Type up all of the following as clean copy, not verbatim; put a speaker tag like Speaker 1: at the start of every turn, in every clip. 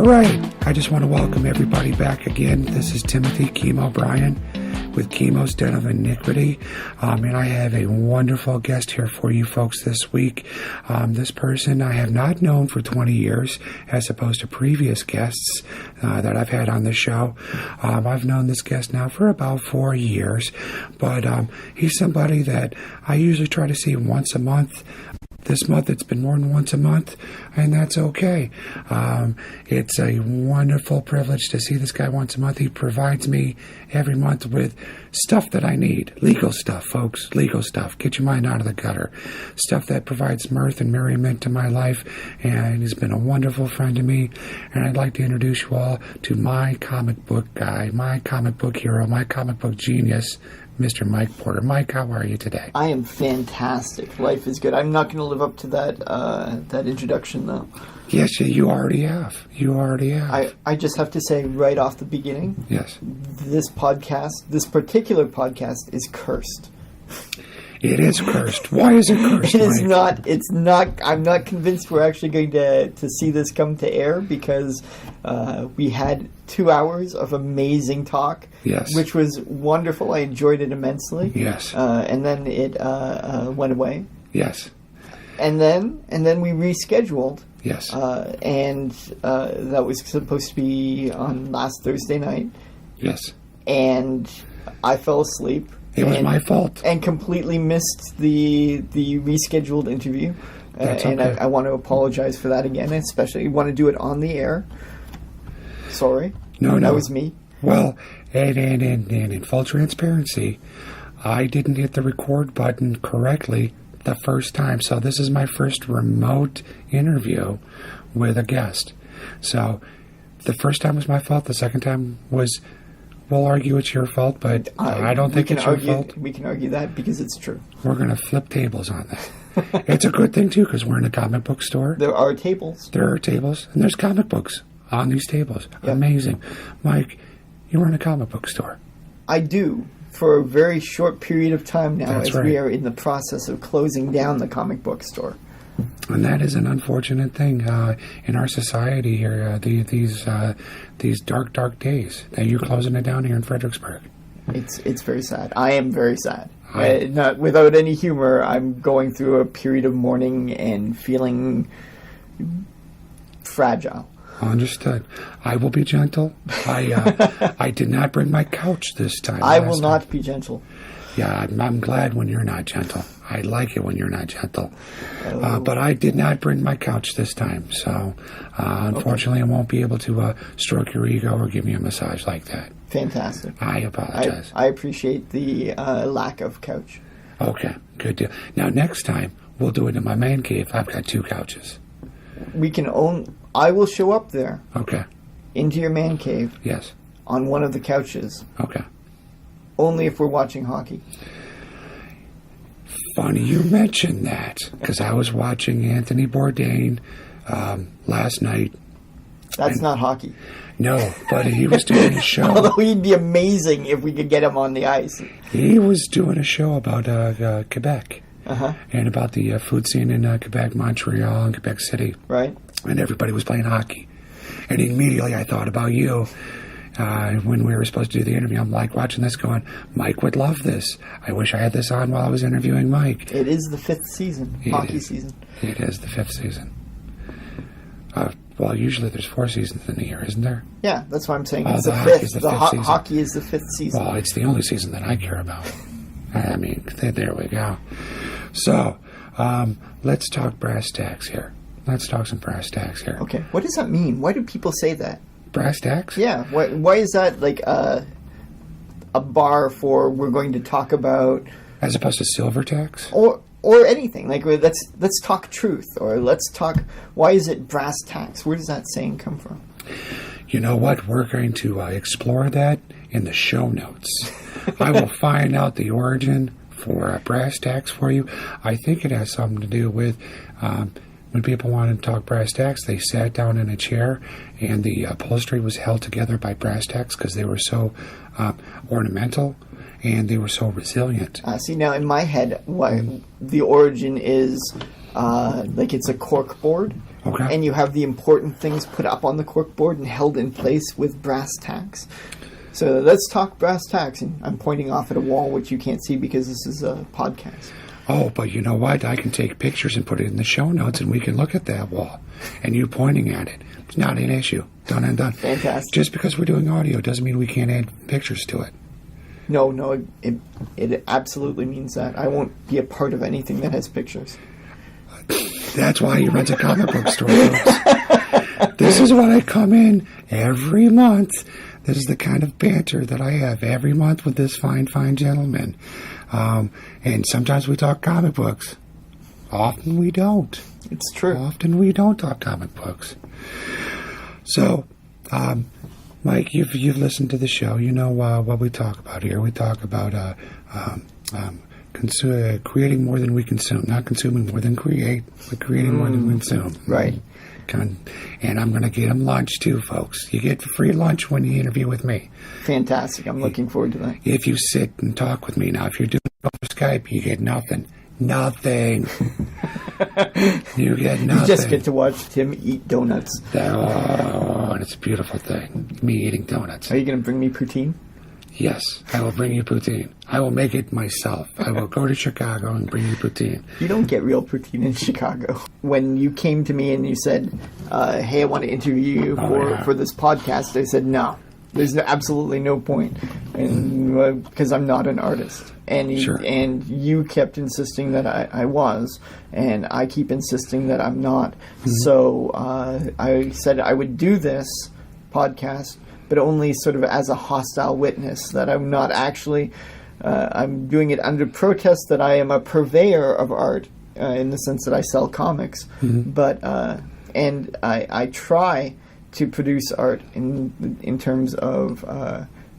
Speaker 1: right. I just want to welcome everybody back again. This is Timothy Chemo Bryan with Chemo's Den of Iniquity. And I have a wonderful guest here for you folks this week. This person I have not known for 20 years, as opposed to previous guests that I've had on the show. I've known this guest now for about 4 years, but he's somebody that I usually try to see once a month. This month it's been more than once a month, and that's okay. It's a wonderful privilege to see this guy once a month. He provides me every month with stuff that I need. Legal stuff, folks. Legal stuff. Get your mind out of the gutter. Stuff that provides mirth and merriment to my life, and he's been a wonderful friend to me. And I'd like to introduce you all to my comic book guy, my comic book hero, my comic book genius, Mr. Mike Porter. Mike, how are you today?
Speaker 2: I am fantastic. Life is good. I'm not going to live up to that introduction, though.
Speaker 1: Yes, you already have. You already have.
Speaker 2: I just have to say right off the beginning.
Speaker 1: Yes.
Speaker 2: This particular podcast is cursed.
Speaker 1: It is cursed. Why is it cursed,
Speaker 2: It is
Speaker 1: Mike?
Speaker 2: not. It's not. I'm not convinced we're actually going to see this come to air because we had 2 hours of amazing talk.
Speaker 1: Yes.
Speaker 2: Which was wonderful. I enjoyed it immensely.
Speaker 1: Yes.
Speaker 2: And then it went away.
Speaker 1: Yes.
Speaker 2: And then we rescheduled.
Speaker 1: Yes.
Speaker 2: And that was supposed to be on last Thursday night.
Speaker 1: Yes.
Speaker 2: And I fell asleep.
Speaker 1: It was my fault.
Speaker 2: And completely missed the rescheduled interview.
Speaker 1: That's
Speaker 2: and
Speaker 1: okay.
Speaker 2: I want to apologize for that again. Especially want to do it on the air. Sorry.
Speaker 1: No.
Speaker 2: That was me.
Speaker 1: Well, and in full transparency, I didn't hit the record button correctly the first time. So this is my first remote interview with a guest. So the first time was my fault. The second time was, we'll argue it's your fault, but I don't think it's your fault.
Speaker 2: We can argue that because it's true.
Speaker 1: We're going to flip tables on that. It's a good thing, too, because we're in a comic book store.
Speaker 2: There are tables.
Speaker 1: There are tables, and there's comic books on these tables. Yep. Amazing. Mike, you run a comic book store.
Speaker 2: I do, for a very short period of time now.
Speaker 1: That's
Speaker 2: as
Speaker 1: right.
Speaker 2: We are in the process of closing down the comic book store.
Speaker 1: And that is an unfortunate thing in our society here, these dark days that you're closing it down here in Fredericksburg.
Speaker 2: It's very sad. I am very sad. Not without any humor, I'm going through a period of mourning and feeling fragile.
Speaker 1: Understood. I will be gentle. I did not bring my couch this time.
Speaker 2: I will not be gentle.
Speaker 1: Yeah, I'm glad when you're not gentle. I like it when you're not gentle. But I did not bring my couch this time. So, unfortunately, I won't be able to stroke your ego or give you a massage like that.
Speaker 2: Fantastic.
Speaker 1: I apologize.
Speaker 2: I appreciate the lack of couch.
Speaker 1: Okay, good deal. Now, next time, we'll do it in my man cave. I've got 2 couches.
Speaker 2: I will show up there.
Speaker 1: Okay.
Speaker 2: Into your man cave.
Speaker 1: Yes.
Speaker 2: On one of the couches.
Speaker 1: Okay.
Speaker 2: Only if we're watching hockey.
Speaker 1: Funny you mentioned that, because I was watching Anthony Bourdain last night.
Speaker 2: That's not hockey.
Speaker 1: No, but he was doing a show.
Speaker 2: Although he'd be amazing if we could get him on the ice.
Speaker 1: He was doing a show about Quebec.
Speaker 2: Uh-huh.
Speaker 1: And about the food scene in Quebec, Montreal, and Quebec City.
Speaker 2: Right.
Speaker 1: And everybody was playing hockey. And immediately I thought about you. When we were supposed to do the interview, I'm like watching this going, Mike would love this. I wish I had this on while I was interviewing Mike.
Speaker 2: It is the 5th season, hockey season.
Speaker 1: It is the 5th season. Well, usually there's 4 seasons in a year, isn't there?
Speaker 2: Yeah, that's what I'm saying.
Speaker 1: Oh,
Speaker 2: it's the 5th. The hockey is the 5th season.
Speaker 1: Well, it's the only season that I care about. I mean, there we go. So, let's talk brass tacks here. Let's talk some brass tacks here.
Speaker 2: Okay, what does that mean? Why do people say that?
Speaker 1: Brass tacks?
Speaker 2: Yeah, why is that like a bar for we're going to talk about...
Speaker 1: As opposed to silver tacks?
Speaker 2: Or anything. Like, let's talk truth, or let's talk... Why is it brass tacks? Where does that saying come from?
Speaker 1: You know what? We're going to explore that in the show notes. I will find out the origin for brass tacks for you. I think it has something to do with when people wanted to talk brass tacks, they sat down in a chair and the upholstery was held together by brass tacks because they were so ornamental and they were so resilient.
Speaker 2: See, now in my head, the origin is like it's a cork board.
Speaker 1: Okay.
Speaker 2: And you have the important things put up on the cork board and held in place with brass tacks. So let's talk brass tacks. And I'm pointing off at a wall, which you can't see because this is a podcast.
Speaker 1: Oh, but you know what? I can take pictures and put it in the show notes, and we can look at that wall. And you pointing at it. It's not an issue. Done and done.
Speaker 2: Fantastic.
Speaker 1: Just because we're doing audio doesn't mean we can't add pictures to it.
Speaker 2: No, it absolutely means that. I won't be a part of anything that has pictures.
Speaker 1: That's why he runs a comic book store, folks. This is what I come in every month. This is the kind of banter that I have every month with this fine gentleman. And sometimes we talk comic books. Often we don't.
Speaker 2: It's true.
Speaker 1: Often we don't talk comic books. So, Mike, you've listened to the show. You know what we talk about here. We talk about creating more than we consume. Not consuming more than create, but creating more than we consume.
Speaker 2: Right.
Speaker 1: And I'm going to get him lunch, too, folks. You get free lunch when you interview with me.
Speaker 2: Fantastic. I'm looking forward to that.
Speaker 1: If you sit and talk with me. Now, if you're doing it over Skype, you get nothing. Nothing. You get nothing.
Speaker 2: You just get to watch Tim eat donuts.
Speaker 1: Oh, it's a beautiful thing. Me eating donuts.
Speaker 2: Are you going to bring me poutine?
Speaker 1: Yes, I will bring you poutine. I will make it myself. I will go to Chicago and bring you poutine.
Speaker 2: You don't get real poutine in Chicago. When you came to me and you said, hey, I want to interview you for this podcast, I said, no. There's absolutely no point, and because I'm not an artist. And you kept insisting that I was, and I keep insisting that I'm not. Mm-hmm. So I said I would do this podcast, but only sort of as a hostile witness, that I'm not actually, I'm doing it under protest that I am a purveyor of art, in the sense that I sell comics, but, and I try to produce art in terms of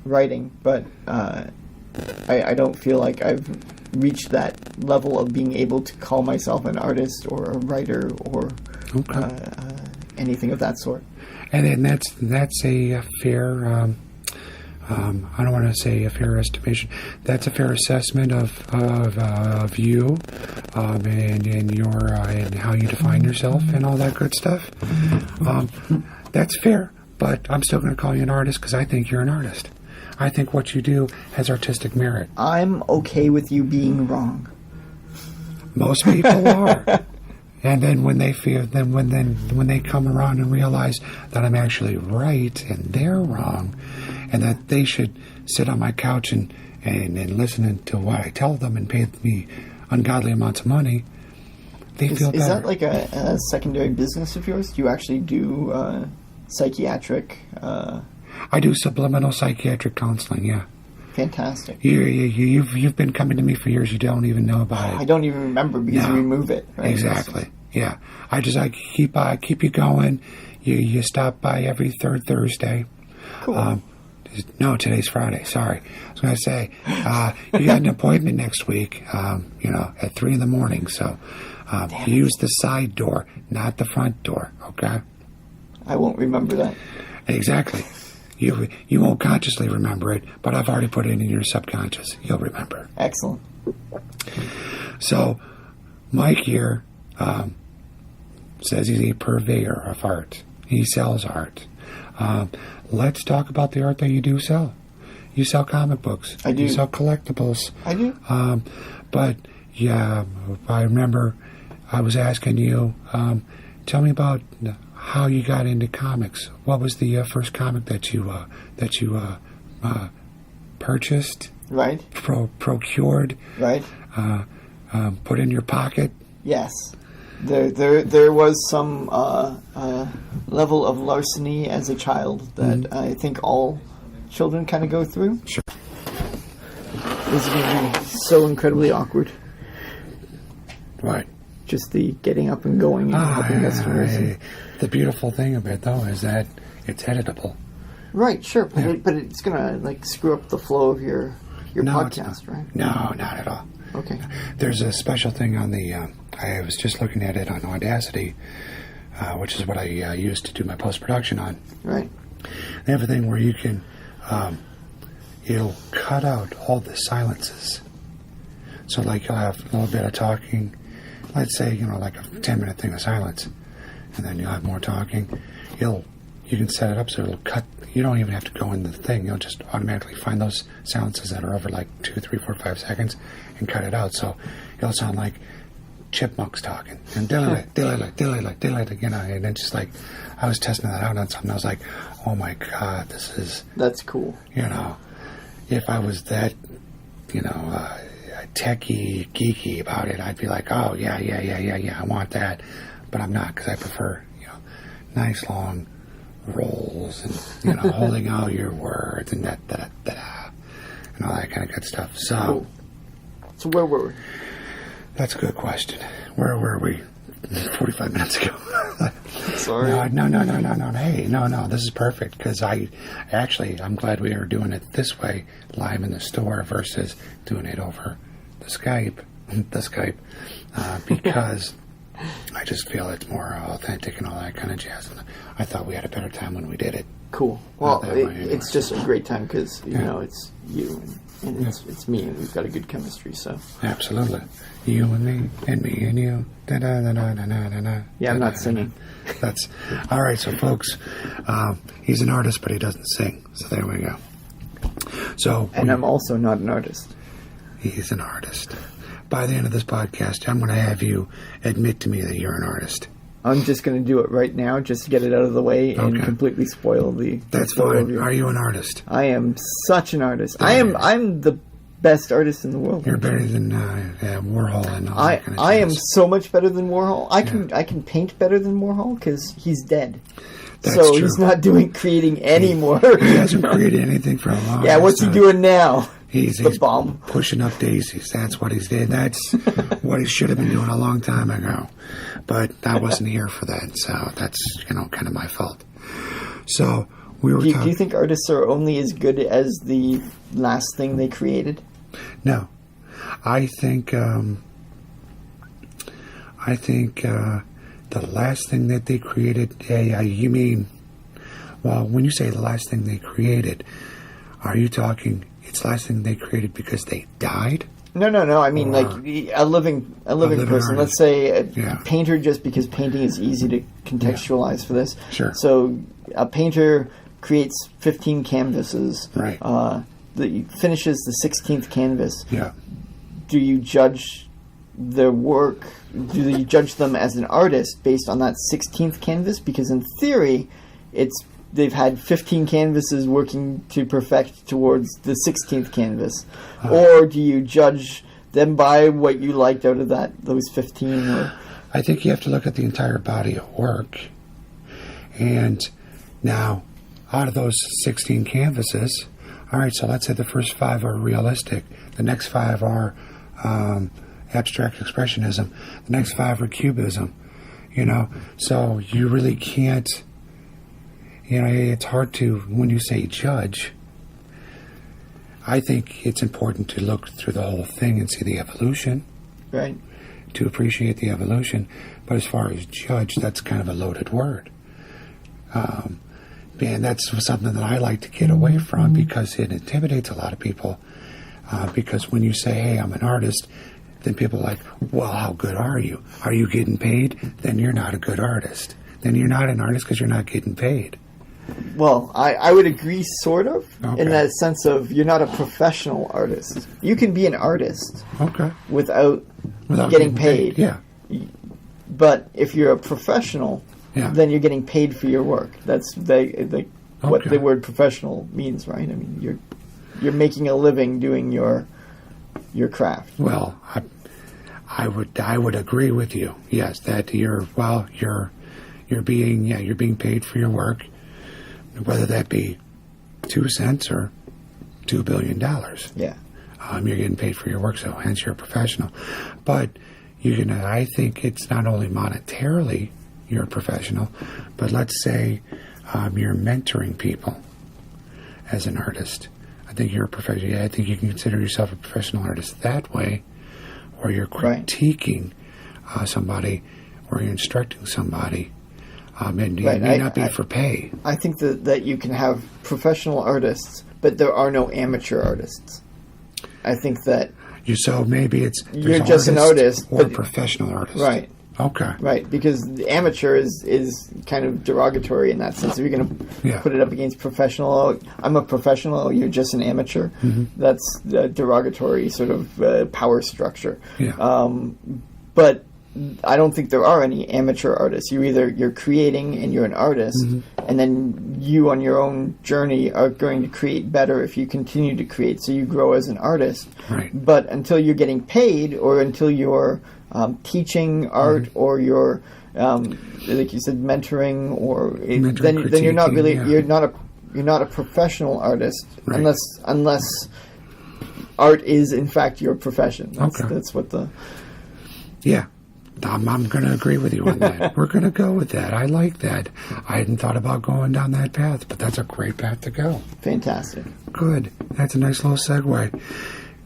Speaker 2: writing, but I don't feel like I've reached that level of being able to call myself an artist or a writer or anything of that sort.
Speaker 1: And then that's a fair. I don't want to say a fair estimation. That's a fair assessment of you, and your and how you define yourself and all that good stuff. That's fair, but I'm still going to call you an artist because I think you're an artist. I think what you do has artistic merit.
Speaker 2: I'm okay with you being wrong.
Speaker 1: Most people are. And then when they when they come around and realize that I'm actually right and they're wrong, and that they should sit on my couch and listen to what I tell them and pay me ungodly amounts of money, they feel better.
Speaker 2: Is that like a secondary business of yours? Do you actually do psychiatric?
Speaker 1: I do subliminal psychiatric counseling. Yeah.
Speaker 2: Fantastic.
Speaker 1: You've been coming to me for years. You don't even know about it.
Speaker 2: I don't even remember because you remove it. Right?
Speaker 1: Exactly. Yeah. I keep you going. You stop by every third Thursday.
Speaker 2: Cool.
Speaker 1: No, today's Friday. Sorry. I was going to say, you got an appointment next week, at 3 a.m. So use the side door, not the front door, okay?
Speaker 2: I won't remember that.
Speaker 1: Exactly. You won't consciously remember it, but I've already put it in your subconscious. You'll remember.
Speaker 2: Excellent.
Speaker 1: So, Mike here says he's a purveyor of art. He sells art. Let's talk about the art that you do sell. You sell comic books.
Speaker 2: I do.
Speaker 1: You sell collectibles.
Speaker 2: I do.
Speaker 1: But, yeah, I remember I was asking you, tell me about how you got into comics. What was the first comic that you purchased?
Speaker 2: Right.
Speaker 1: Procured?
Speaker 2: Right.
Speaker 1: Put in your pocket?
Speaker 2: Yes. There was some level of larceny as a child that I think all children kind of go through.
Speaker 1: Sure.
Speaker 2: This is going to be so incredibly awkward.
Speaker 1: Right.
Speaker 2: Just the getting up and going and helping customers.
Speaker 1: The beautiful thing of it, though, is that it's editable.
Speaker 2: Right, sure, but it's going to screw up the flow of your podcast, right?
Speaker 1: No, not at all.
Speaker 2: Okay.
Speaker 1: There's a special thing on the. I was just looking at it on Audacity, which is what I use to do my post-production on.
Speaker 2: Right.
Speaker 1: They have a thing where you can, it'll cut out all the silences. So, you'll have a little bit of talking, let's say, like a 10-minute thing of silence, and then you'll have more talking. You can set it up so it'll cut. You don't even have to go in the thing. You'll just automatically find those silences that are over like 2, 3, 4, 5 seconds and cut it out. So it'll sound like chipmunks talking and dilly, and it's just like, I was testing that out on something. I was like, oh my God,
Speaker 2: that's cool.
Speaker 1: If I was that, techie, geeky about it, I'd be like, oh, yeah, I want that. But I'm not, because I prefer, nice long rolls and, holding all your words and and all that kind of good stuff. So,
Speaker 2: cool. So where were we?
Speaker 1: That's a good question. Where were we 45 minutes ago?
Speaker 2: Sorry.
Speaker 1: No. Hey, no. This is perfect, because I'm glad we are doing it this way, live in the store, versus doing it over the Skype, because I just feel it's more authentic and all that kind of jazz. And I thought we had a better time when we did it.
Speaker 2: Cool. Well, it's just a great time because it's you and it's me, and we've got a good chemistry. So
Speaker 1: absolutely, you and me and you.
Speaker 2: Yeah, I'm not singing.
Speaker 1: That's all right. So, folks, he's an artist, but he doesn't sing. So there we go. So,
Speaker 2: and I'm also not an artist.
Speaker 1: He's an artist. By the end of this podcast, I'm going to have you admit to me that you're an artist.
Speaker 2: I'm just going to do it right now, just to get it out of the way and completely spoil the.
Speaker 1: That's fine. Are you an artist?
Speaker 2: I am such an artist. I'm the best artist in the world.
Speaker 1: You're better than Warhol and all that kind of
Speaker 2: I am so much better than Warhol. I can paint better than Warhol because he's dead.
Speaker 1: That's
Speaker 2: so
Speaker 1: true.
Speaker 2: He's not creating anymore.
Speaker 1: He hasn't created anything for a long time.
Speaker 2: Yeah, what's he doing now?
Speaker 1: He's
Speaker 2: the bomb.
Speaker 1: Pushing up daisies. That's what he's did. That's what he should have been doing a long time ago. But I wasn't here for that, so that's kind of my fault. So we were.
Speaker 2: Do you think artists are only as good as the last thing they created?
Speaker 1: No, I think the last thing that they created. You mean? Well, when you say the last thing they created, are you talking? It's the last thing they created because they died?
Speaker 2: No. I mean, like a living person. Artist. Let's say a painter, just because painting is easy to contextualize for this.
Speaker 1: Sure.
Speaker 2: So a painter creates 15 canvases.
Speaker 1: Right.
Speaker 2: Finishes the 16th canvas.
Speaker 1: Yeah.
Speaker 2: Do you judge their work? Do you judge them as an artist based on that 16th canvas? Because in theory, they've had 15 canvases working to perfect towards the 16th canvas. Or do you judge them by what you liked out of those 15?
Speaker 1: I think you have to look at the entire body of work. And now, out of those 16 canvases, all right, so let's say the first 5 are realistic. The next 5 are abstract expressionism. The next 5 are cubism. So you really can't... it's hard to, when you say judge, I think it's important to look through the whole thing and see the evolution.
Speaker 2: Right.
Speaker 1: To appreciate the evolution. But as far as judge, that's kind of a loaded word. And that's something that I like to get away from because it intimidates a lot of people. Because when you say, hey, I'm an artist, then people are like, well, how good are you? Are you getting paid? Then you're not a good artist. Then you're not an artist because you're not getting paid.
Speaker 2: Well, I would agree, sort of, in that sense of you're not a professional artist. You can be an artist without getting paid.
Speaker 1: Yeah.
Speaker 2: But if you're a professional, then you're getting paid for your work. That's what the word professional means, right? I mean, you're making a living doing your craft.
Speaker 1: Well, I would agree with you. Yes, that you're being paid for your work. Whether that be 2 cents or $2 billion.
Speaker 2: Yeah.
Speaker 1: You're getting paid for your work, so hence you're a professional. But I think it's not only monetarily you're a professional, but let's say you're mentoring people as an artist. I think you're a professional. Yeah, I think you can consider yourself a professional artist that way, or you're critiquing somebody, or you're instructing somebody. And it may not be for pay.
Speaker 2: I think that you can have professional artists, but there are no amateur artists. I think that
Speaker 1: So maybe
Speaker 2: you're just an artist
Speaker 1: or a professional artist.
Speaker 2: Right.
Speaker 1: Okay.
Speaker 2: Right, because the amateur is kind of derogatory in that sense. If you're going to put it up against professional, oh, I'm a professional, oh, you're just an amateur. Mm-hmm. That's a derogatory sort of power structure.
Speaker 1: Yeah.
Speaker 2: But I don't think there are any amateur artists. You're creating and you're an artist, and then you on your own journey are going to create better if you continue to create. So you grow as an artist.
Speaker 1: Right.
Speaker 2: But until you're getting paid, or until you're teaching art, or you're like you said, mentoring, or then you're not really you're not a professional artist, right, unless art is in fact your profession. That's what the
Speaker 1: I'm going to agree with you on that. We're going to go with that. I like that. I hadn't thought about going down that path, but that's a great path to go.
Speaker 2: Fantastic.
Speaker 1: Good. That's a nice little segue.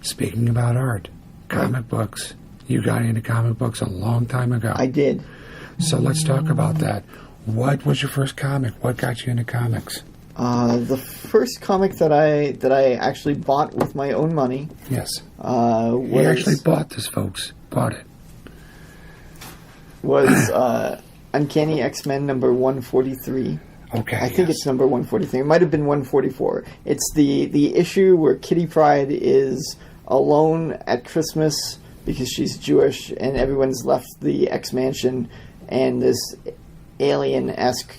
Speaker 1: Speaking about art, comic books. You got into comic books a long time ago.
Speaker 2: I did.
Speaker 1: So let's talk about that. What was your first comic? What got you into comics?
Speaker 2: The first comic that I actually bought with my own money.
Speaker 1: Yes.
Speaker 2: Was,
Speaker 1: you actually bought this, folks. Bought it.
Speaker 2: Was Uncanny X-Men number 143.
Speaker 1: Okay.
Speaker 2: I think it's number 143. It might have been 144. It's the issue where Kitty Pryde is alone at Christmas because she's Jewish, and everyone's left the X-Mansion, and this alien-esque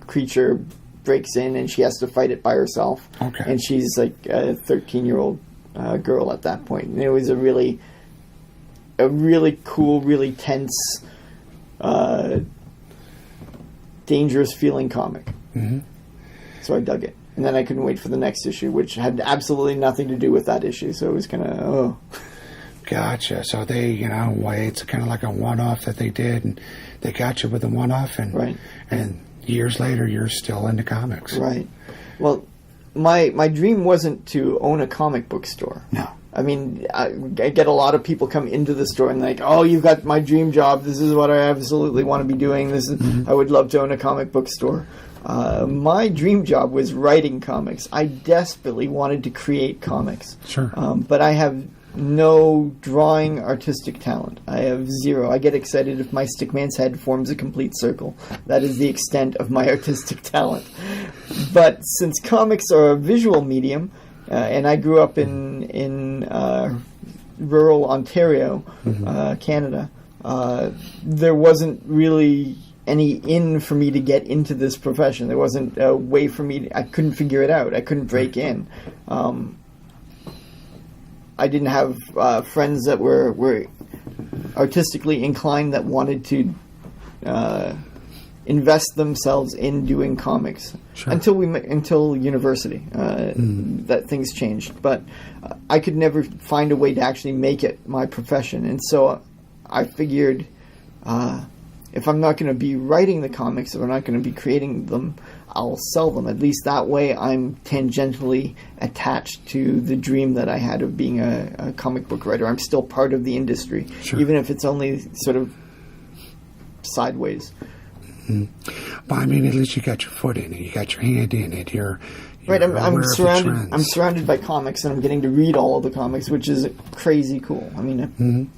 Speaker 2: creature breaks in, and she has to fight it by herself.
Speaker 1: Okay.
Speaker 2: And she's like a 13-year-old girl at that point. And it was a really cool, really tense, dangerous feeling comic. Mm-hmm. So I dug it. And then I couldn't wait for the next issue, which had absolutely nothing to do with that issue. So it was kind of,
Speaker 1: Gotcha. So they, it's kind of like a one-off that they did, and they got you with a one-off, and
Speaker 2: right.
Speaker 1: And years later, you're still into comics.
Speaker 2: Right. Well, my dream wasn't to own a comic book store.
Speaker 1: No.
Speaker 2: I mean, I get a lot of people come into the store and like, oh, you've got my dream job. This is what I absolutely want to be doing. This is, I would love to own a comic book store. My dream job was writing comics. I desperately wanted to create comics.
Speaker 1: Sure.
Speaker 2: But I have no drawing artistic talent. I have zero. I get excited if my stickman's head forms a complete circle. That is the extent of my artistic talent. But since comics are a visual medium, and I grew up in rural Ontario, Canada, there wasn't really any in for me to get into this profession. There wasn't a way for me I couldn't figure it out. I couldn't break in. I didn't have friends that were artistically inclined that wanted to invest themselves in doing comics.
Speaker 1: Sure.
Speaker 2: until university. That things changed, but I could never find a way to actually make it my profession, and so I figured if I'm not going to be writing the comics, if I'm not going to be creating them, I'll sell them. At least that way I'm tangentially attached to the dream that I had of being a comic book writer. I'm still part of the industry,
Speaker 1: sure,
Speaker 2: even if it's only sort of sideways.
Speaker 1: But I mean, at least you got your foot in it. You got your hand in it. You're
Speaker 2: right. I'm surrounded. I'm surrounded by comics, and I'm getting to read all of the comics, which is crazy cool. I mean,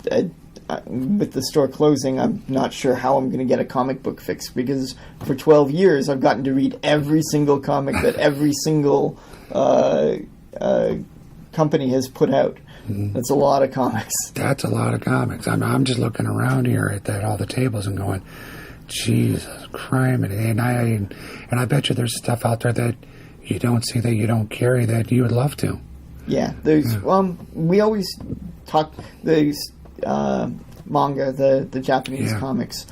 Speaker 2: with the store closing, I'm not sure how I'm going to get a comic book fix, because for 12 years I've gotten to read every single comic that every single company has put out. That's a lot of comics.
Speaker 1: That's a lot of comics. I'm just looking around here at all the tables and going, Jesus Christ! And I bet you there's stuff out there that you don't see, that you don't carry, that you would love to.
Speaker 2: Yeah, there's. We always talk. There's manga, the Japanese comics.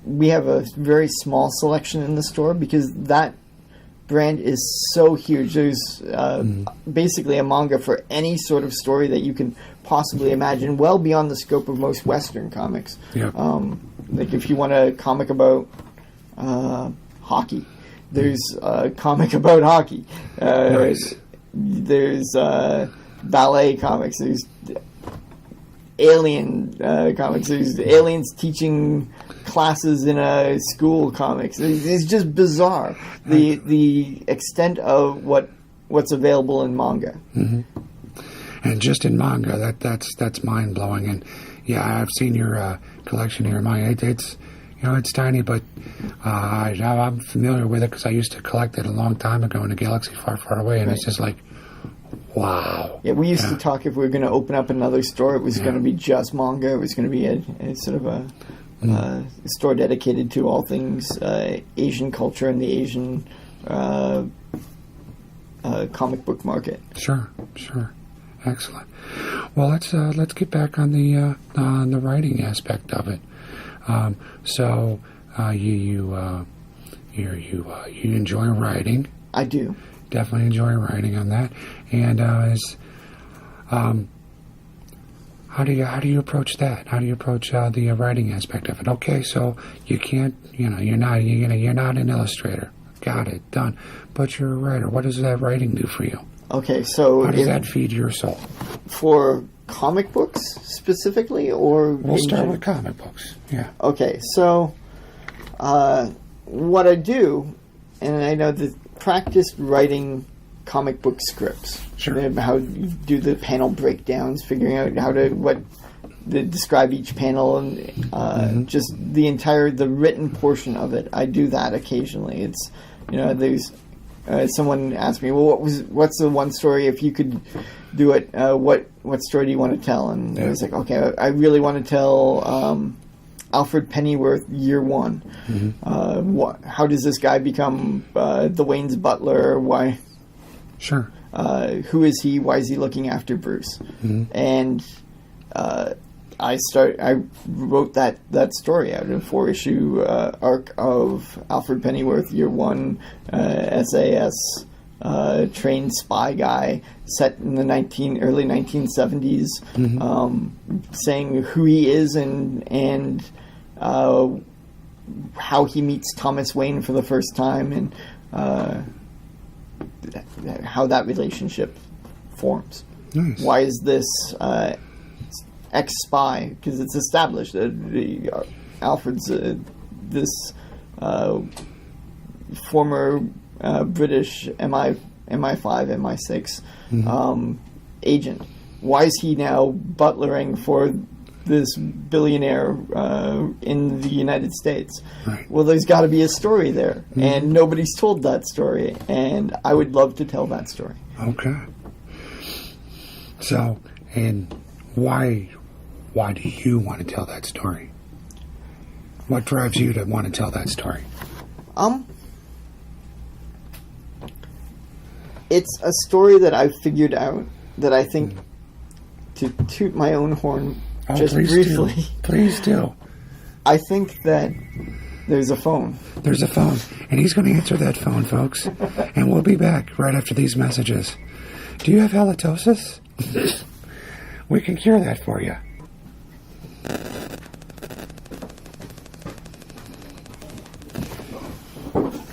Speaker 2: We have a very small selection in the store because that brand is so huge. There's basically a manga for any sort of story that you can possibly imagine, well beyond the scope of most Western comics.
Speaker 1: Yeah.
Speaker 2: Like if you want a comic about hockey, there's a comic about hockey.
Speaker 1: Nice.
Speaker 2: There's ballet comics. There's alien comics. There's aliens teaching classes in a school comics. It's just bizarre, the extent of what's available in manga.
Speaker 1: And just in manga, that's mind blowing. And yeah, I've seen your collection here, manga. It's it's tiny, but I'm familiar with it because I used to collect it a long time ago in a galaxy far, far away, and it's just like, wow.
Speaker 2: Yeah, we used to talk if we were going to open up another store, it was going to be just manga. It was going to be a sort of a store dedicated to all things Asian culture and the Asian comic book market.
Speaker 1: Sure. Excellent. Well, let's get back on the writing aspect of it. So you enjoy writing.
Speaker 2: I do.
Speaker 1: Definitely enjoy writing on that. And how do you approach that? How do you approach the writing aspect of it? Okay, so you can't, you're not an illustrator. Got it, done. But you're a writer. What does that writing do for you?
Speaker 2: Okay, so
Speaker 1: how does that feed your soul?
Speaker 2: For comic books specifically, or
Speaker 1: we'll start with comic books. Yeah.
Speaker 2: Okay, so what I do, and I know that practiced writing comic book scripts.
Speaker 1: Sure.
Speaker 2: How you do the panel breakdowns, figuring out how to describe each panel, and just the written portion of it. I do that occasionally. It's there's someone asked me, well, what's the one story if you could do it? What story do you want to tell? And I was like, okay, I really want to tell Alfred Pennyworth Year One. How does this guy become the Wayne's butler? Why?
Speaker 1: Sure.
Speaker 2: Who is he? Why is he looking after Bruce? And I wrote that story out in a 4-issue arc of Alfred Pennyworth Year One, SAS trained spy guy set in the early 1970s, saying who he is and how he meets Thomas Wayne for the first time, and how that relationship forms.
Speaker 1: Nice.
Speaker 2: Why is this ex-spy? Because it's established that Alfred's this former British MI5, MI6 agent. Why is he now butlering for this billionaire in the United States?
Speaker 1: Right.
Speaker 2: Well, there's got to be a story there, and nobody's told that story, and I would love to tell that story.
Speaker 1: Okay. So, and why do you want to tell that story? What drives you to want to tell that story?
Speaker 2: It's a story that I've figured out that I think, to toot my own horn just briefly.
Speaker 1: Please do.
Speaker 2: I think that there's a phone.
Speaker 1: There's a phone, and he's going to answer that phone, folks. And we'll be back right after these messages. Do you have halitosis? We can cure that for you.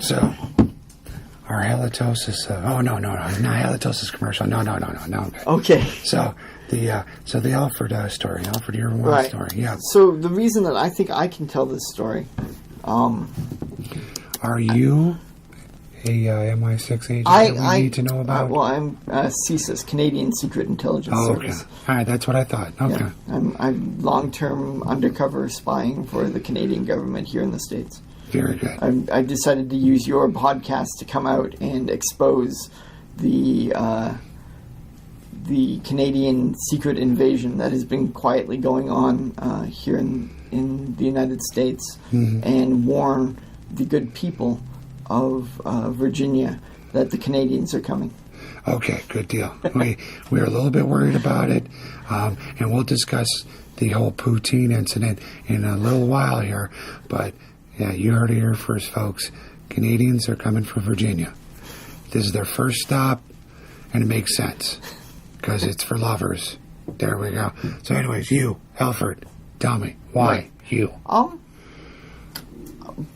Speaker 1: So, our halitosis. No, not halitosis commercial. No.
Speaker 2: Okay.
Speaker 1: So the Alfred story, Alfred Year One story. Yeah.
Speaker 2: So the reason that I think I can tell this story.
Speaker 1: Are you a MI6 agent that we need to know about?
Speaker 2: Well, I'm CSIS, Canadian Secret Intelligence Service.
Speaker 1: Okay. All right, that's what I thought. Okay.
Speaker 2: Yeah, I'm long-term undercover spying for the Canadian government here in the States.
Speaker 1: Very good.
Speaker 2: I decided to use your podcast to come out and expose the Canadian secret invasion that has been quietly going on here in the United States, and warn the good people of Virginia that the Canadians are coming.
Speaker 1: Okay, good deal. We're a little bit worried about it, and we'll discuss the whole poutine incident in a little while here, but yeah, you heard it here first, folks. Canadians are coming for Virginia. This is their first stop, and it makes sense, because it's for lovers. There we go. So anyways, you, Alfred, tell me, why you?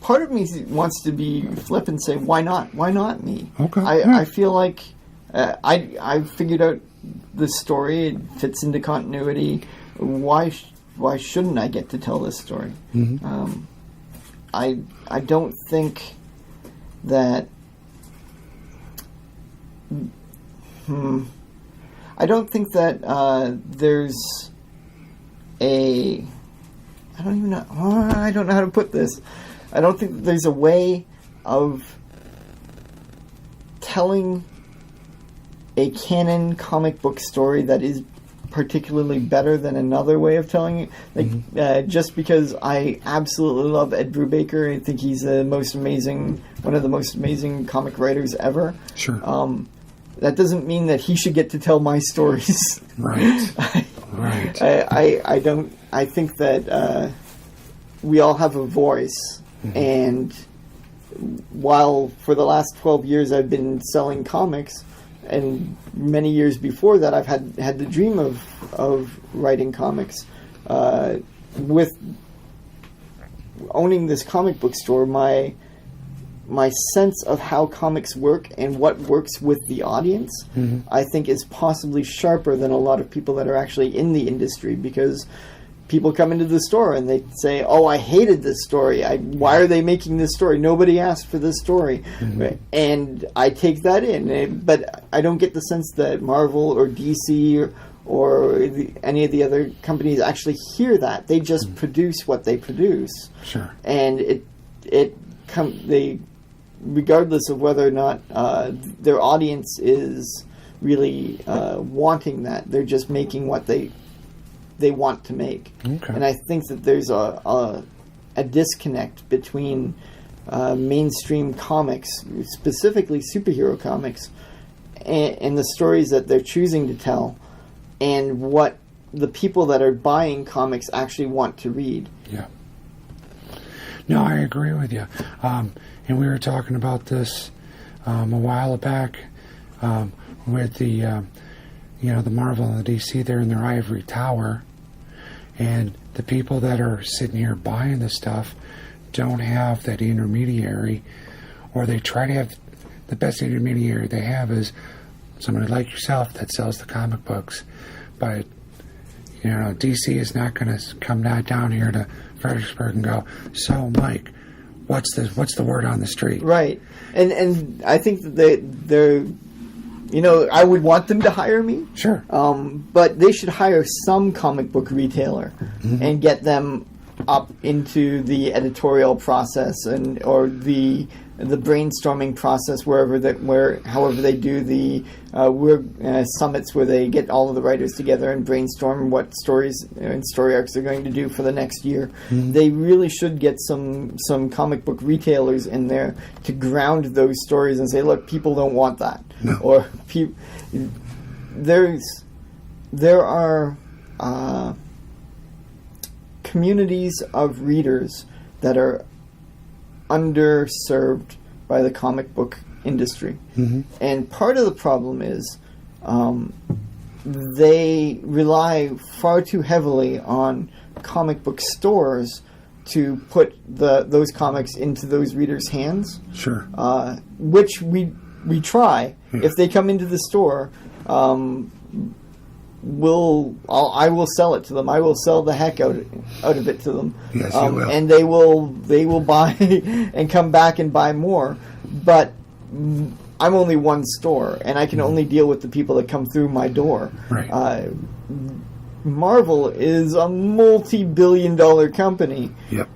Speaker 2: Part of me wants to be flip and say, why not? Why not me?
Speaker 1: Okay.
Speaker 2: I feel like I figured out the story. It fits into continuity. Why shouldn't I get to tell this story? I don't think that. I don't think that there's a... I don't even know... I don't know how to put this. I don't think that there's a way of telling a canon comic book story that is particularly better than another way of telling it. Like, just because I absolutely love Ed Brubaker, I think he's one of the most amazing comic writers ever.
Speaker 1: Sure.
Speaker 2: That doesn't mean that he should get to tell my stories.
Speaker 1: Right. Right.
Speaker 2: I think that we all have a voice, and while for the last 12 years I've been selling comics, and many years before that I've had the dream of writing comics, with owning this comic book store, my sense of how comics work and what works with the audience, I think is possibly sharper than a lot of people that are actually in the industry, because people come into the store and they say, "Oh, I hated this story. Why are they making this story? Nobody asked for this story." And I take that in, but I don't get the sense that Marvel or DC or any of the other companies actually hear that. They just produce what they produce.
Speaker 1: Sure.
Speaker 2: And they, regardless of whether or not their audience is really wanting that, they're just making what they want to make. Okay. And I think that there's a disconnect between mainstream comics, specifically superhero comics, and the stories that they're choosing to tell, and what the people that are buying comics actually want to read.
Speaker 1: Yeah. No, I agree with you. And we were talking about this a while back with the Marvel and the DC. They're in their ivory tower, and the people that are sitting here buying the stuff don't have that intermediary, or they try to have the best intermediary they have is somebody like yourself that sells the comic books. But DC is not going to come down here to Fredericksburg and go, "So, Mike, what's the word on the street?" Right.
Speaker 2: And I think that they're I would want them to hire me.
Speaker 1: Sure.
Speaker 2: But they should hire some comic book retailer and get them up into the editorial process or the brainstorming process however they do the summits where they get all of the writers together and brainstorm what stories and story arcs they're going to do for the next year. They really should get some comic book retailers in there to ground those stories and say, look, people don't want that.
Speaker 1: No.
Speaker 2: Or there are communities of readers that are underserved by the comic book industry. And part of the problem is they rely far too heavily on comic book stores to put those comics into those readers' hands.
Speaker 1: Sure.
Speaker 2: Which we try. If they come into the store, I will sell it to them. I will sell the heck out of it to them.
Speaker 1: Yes, you will.
Speaker 2: And they will buy and come back and buy more. But I'm only one store, and I can only deal with the people that come through my door.
Speaker 1: Right.
Speaker 2: Marvel is a multi-billion-dollar company.
Speaker 1: Yep.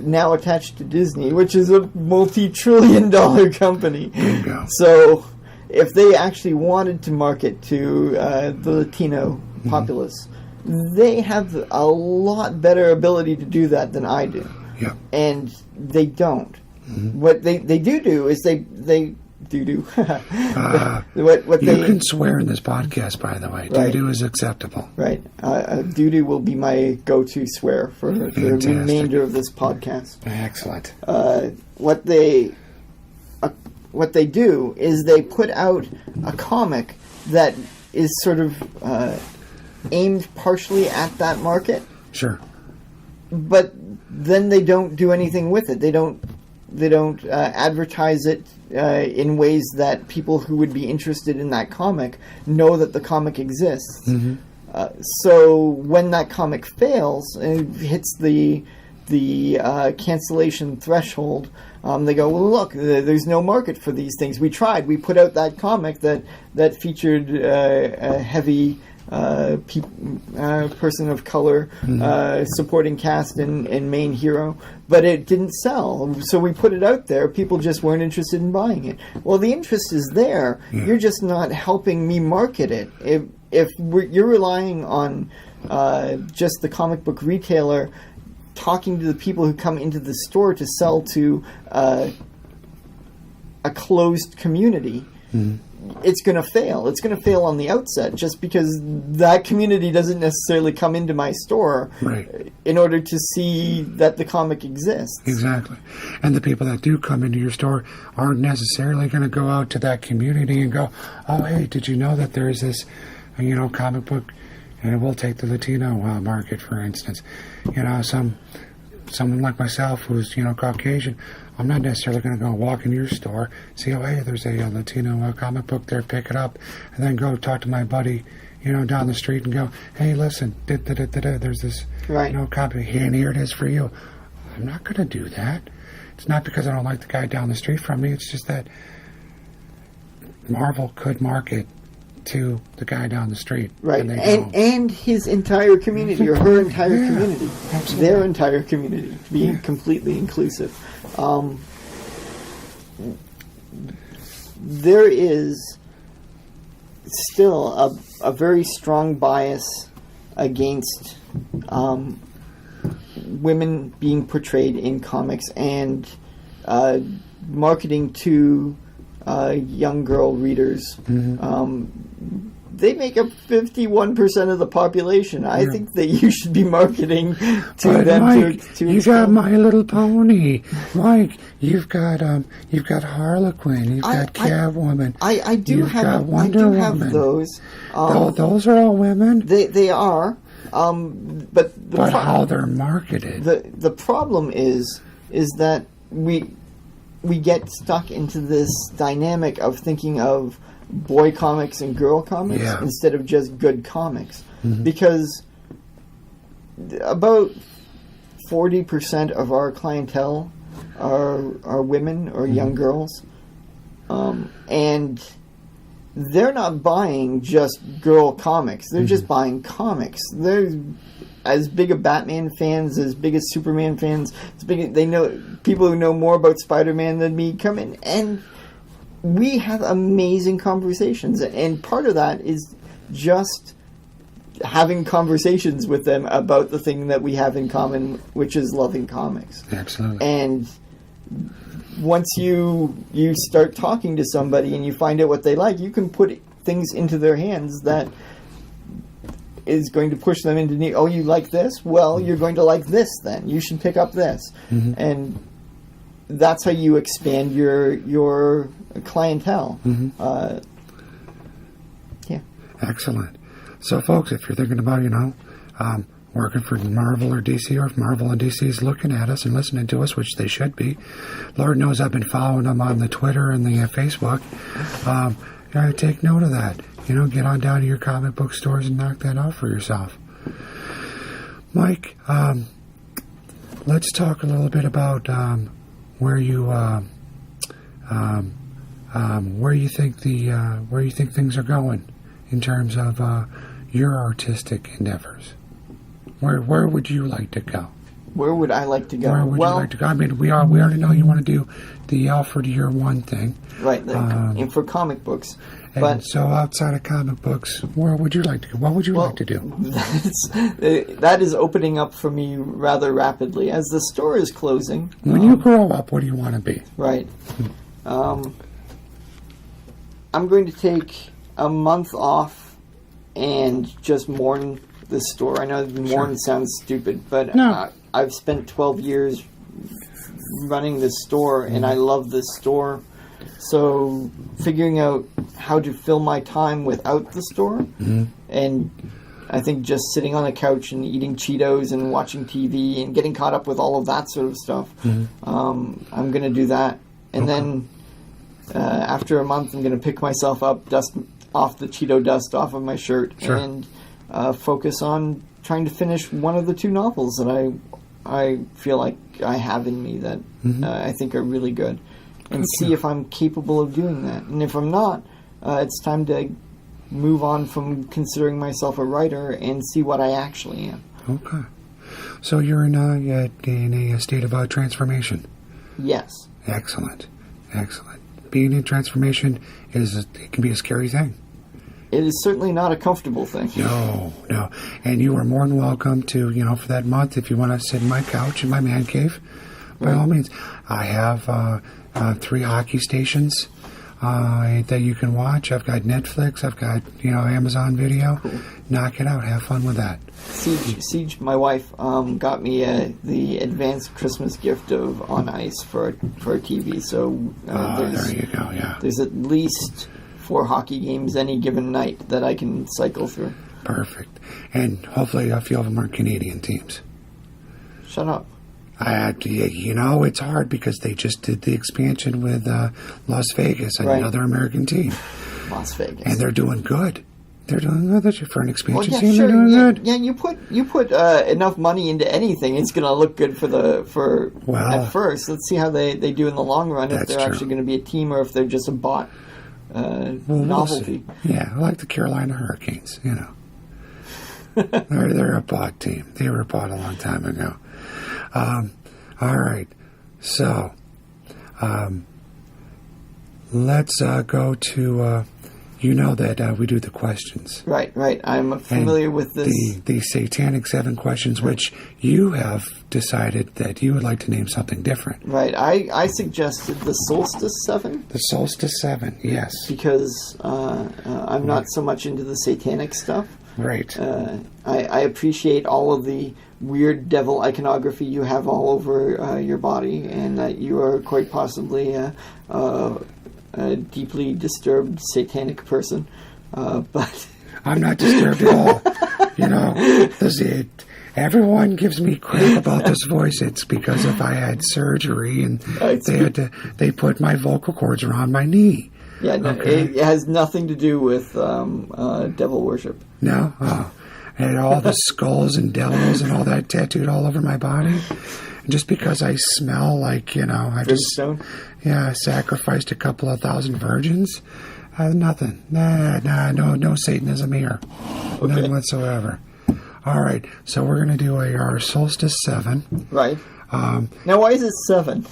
Speaker 2: Now attached to Disney, which is a multi-trillion-dollar company.
Speaker 1: There you go.
Speaker 2: So if they actually wanted to market to the Latino populace, they have a lot better ability to do that than I do.
Speaker 1: Yep.
Speaker 2: And they don't. What they do is they do. What
Speaker 1: you can swear in this podcast, by the way.
Speaker 2: Right.
Speaker 1: Doo-doo is acceptable.
Speaker 2: Right. Doo-doo will be my go-to swear for the remainder of this podcast.
Speaker 1: Excellent.
Speaker 2: What they do is they put out a comic that is sort of aimed partially at that market.
Speaker 1: Sure.
Speaker 2: But then they don't do anything with it. They don't advertise it in ways that people who would be interested in that comic know that the comic exists. So when that comic fails and hits the the cancellation threshold, they go, well, look, there's no market for these things. We tried. We put out that comic that featured a heavy person of color supporting cast and main hero, but it didn't sell. So we put it out there. People just weren't interested in buying it. Well, the interest is there. Yeah. You're just not helping me market it. If you're relying on just the comic book retailer talking to the people who come into the store to sell to a closed community, it's going to fail. It's going to fail on the outset just because that community doesn't necessarily come into my store in order to see that the comic exists.
Speaker 1: Exactly. And the people that do come into your store aren't necessarily going to go out to that community and go, oh, hey, did you know that there's this, comic book? And we'll take the Latino market, for instance. Someone like myself who's, Caucasian, I'm not necessarily going to go walk into your store, see, oh, hey, there's a Latino comic book there, pick it up, and then go talk to my buddy, down the street and go, hey, listen, there's this, copy here, and here it is for you. I'm not going to do that. It's not because I don't like the guy down the street from me. It's just that Marvel could market to the guy down the street.
Speaker 2: Right. And his entire community, or her entire community. Absolutely. Their entire community, being completely inclusive. There is still a very strong bias against women being portrayed in comics and marketing to young girl readers. They make up 51% of the population. I think that you should be marketing to them.
Speaker 1: Mike, you got My Little Pony. Mike, you've got Harlequin. You've got Catwoman.
Speaker 2: I do
Speaker 1: you've
Speaker 2: have.
Speaker 1: Got Wonder Woman.
Speaker 2: Have those.
Speaker 1: Those are all women.
Speaker 2: They are. But
Speaker 1: how they're marketed.
Speaker 2: The problem is that we get stuck into this dynamic of thinking of boy comics and girl comics instead of just good comics. Because about 40% of our clientele are women or young girls. And they're not buying just girl comics. They're just buying comics. They're as big a Batman fans, as big as Superman fans. They know people who know more about Spider-Man than me come in, and we have amazing conversations. And part of that is just having conversations with them about the thing that we have in common, which is loving comics.
Speaker 1: Absolutely.
Speaker 2: And once you start talking to somebody and you find out what they like, you can put things into their hands that is going to push them into oh, you like this? Well, you're going to like this then. You should pick up this. And that's how you expand your clientele.
Speaker 1: Excellent. So, folks, if you're thinking about, working for Marvel or DC, or if Marvel and DC is looking at us and listening to us, which they should be, Lord knows I've been following them on the Twitter and the Facebook. You got to take note of that. Get on down to your comic book stores and knock that out for yourself. Mike, let's talk a little bit about where you think things are going in terms of your artistic endeavors. Where would you like to go?
Speaker 2: Where would I like to go?
Speaker 1: Where would you like to go? I mean, we already know you want to do the Alfred Year One thing,
Speaker 2: right? And for comic books.
Speaker 1: But so outside of comic books, where would you like to go? What would you like to do?
Speaker 2: That is opening up for me rather rapidly as the store is closing.
Speaker 1: When you grow up, what do you want to be?
Speaker 2: Right. I'm going to take a month off and just mourn the store. I know mourn sounds stupid, but
Speaker 1: no.
Speaker 2: I've spent 12 years running this store, and I love this store. So figuring out how to fill my time without the store, and I think just sitting on a couch and eating Cheetos and watching TV and getting caught up with all of that sort of stuff, I'm going to do that. And then after a month, I'm going to pick myself up, dust off the Cheeto dust off of my shirt, and focus on trying to finish one of the two novels that I I feel like I have in me that I think are really good, and see if I'm capable of doing that. And if I'm not, it's time to move on from considering myself a writer and see what I actually am.
Speaker 1: Okay. So you're in a state of transformation?
Speaker 2: Yes.
Speaker 1: Excellent. Being in transformation it can be a scary thing.
Speaker 2: It is certainly not a comfortable thing.
Speaker 1: No. And you are more than welcome to, for that month, if you want to sit in my couch in my man cave, by all means. I have 3 hockey stations that you can watch. I've got Netflix. I've got, Amazon Video. Cool. Knock it out. Have fun with that.
Speaker 2: Siege, my wife, got me the advanced Christmas gift of On Ice for a TV. So there you go. Yeah. There's at least 4 hockey games any given night that I can cycle through.
Speaker 1: Perfect. And hopefully a few of them are Canadian teams.
Speaker 2: Shut up.
Speaker 1: It's hard because they just did the expansion with Las Vegas, another American team.
Speaker 2: Las Vegas.
Speaker 1: And they're doing good. They're doing good. For an expansion team,
Speaker 2: sure.
Speaker 1: They're doing good.
Speaker 2: Yeah, you put enough money into anything, it's going to look good at first. Let's see how they do in the long run, if they're actually going to be a team or if they're just a bought novelty.
Speaker 1: We'll I like the Carolina Hurricanes, They're a bought team. They were bought a long time ago. All right. So, let's go to, that we do the questions.
Speaker 2: Right. I'm familiar with this.
Speaker 1: The Satanic 7 questions, which you have decided that you would like to name something different.
Speaker 2: Right. I suggested the Solstice 7.
Speaker 1: The Solstice 7, yes.
Speaker 2: Because I'm not so much into the satanic stuff.
Speaker 1: Right.
Speaker 2: I appreciate all of the weird devil iconography you have all over your body, and that you are quite possibly a deeply disturbed satanic person. But
Speaker 1: I'm not disturbed at all. Everyone gives me crap about this voice. It's because if I had surgery and they put my vocal cords around my knee.
Speaker 2: Yeah, no, it has nothing to do with devil worship.
Speaker 1: No? Oh. And all the skulls and devils and all that tattooed all over my body. And just because I smell like, I sacrificed a couple of thousand virgins. Nothing. No Satanism here. Okay. None whatsoever. All right, so we're going to do our Solstice 7.
Speaker 2: Right. Now, why is it 7?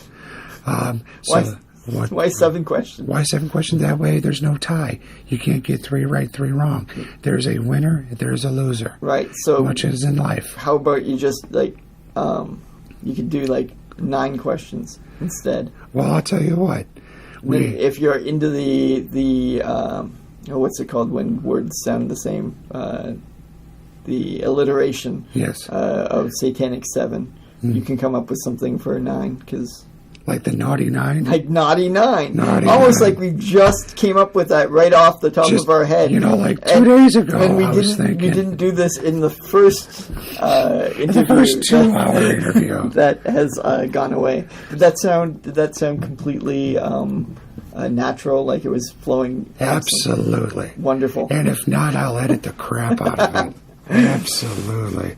Speaker 2: Why 7 questions?
Speaker 1: Why 7 questions? That way there's no tie. You can't get 3 right, 3 wrong. There's a winner, there's a loser.
Speaker 2: Right. So
Speaker 1: much as in life.
Speaker 2: How about you just you could do 9 questions instead?
Speaker 1: Well, I'll tell you what.
Speaker 2: If you're into the what's it called when words sound the same? The alliteration.
Speaker 1: Yes.
Speaker 2: Of Satanic 7. You can come up with something for 9 because.
Speaker 1: Like the Naughty 9?
Speaker 2: Like Naughty 9. Almost like we just came up with that right off the top of our head.
Speaker 1: 2 days ago,
Speaker 2: and
Speaker 1: I was thinking.
Speaker 2: We didn't do this in the first interview.
Speaker 1: The first 2-hour interview.
Speaker 2: That has gone away. Did that sound completely natural, like it was flowing?
Speaker 1: Absolutely.
Speaker 2: Wonderful.
Speaker 1: And if not, I'll edit the crap out of it. Absolutely.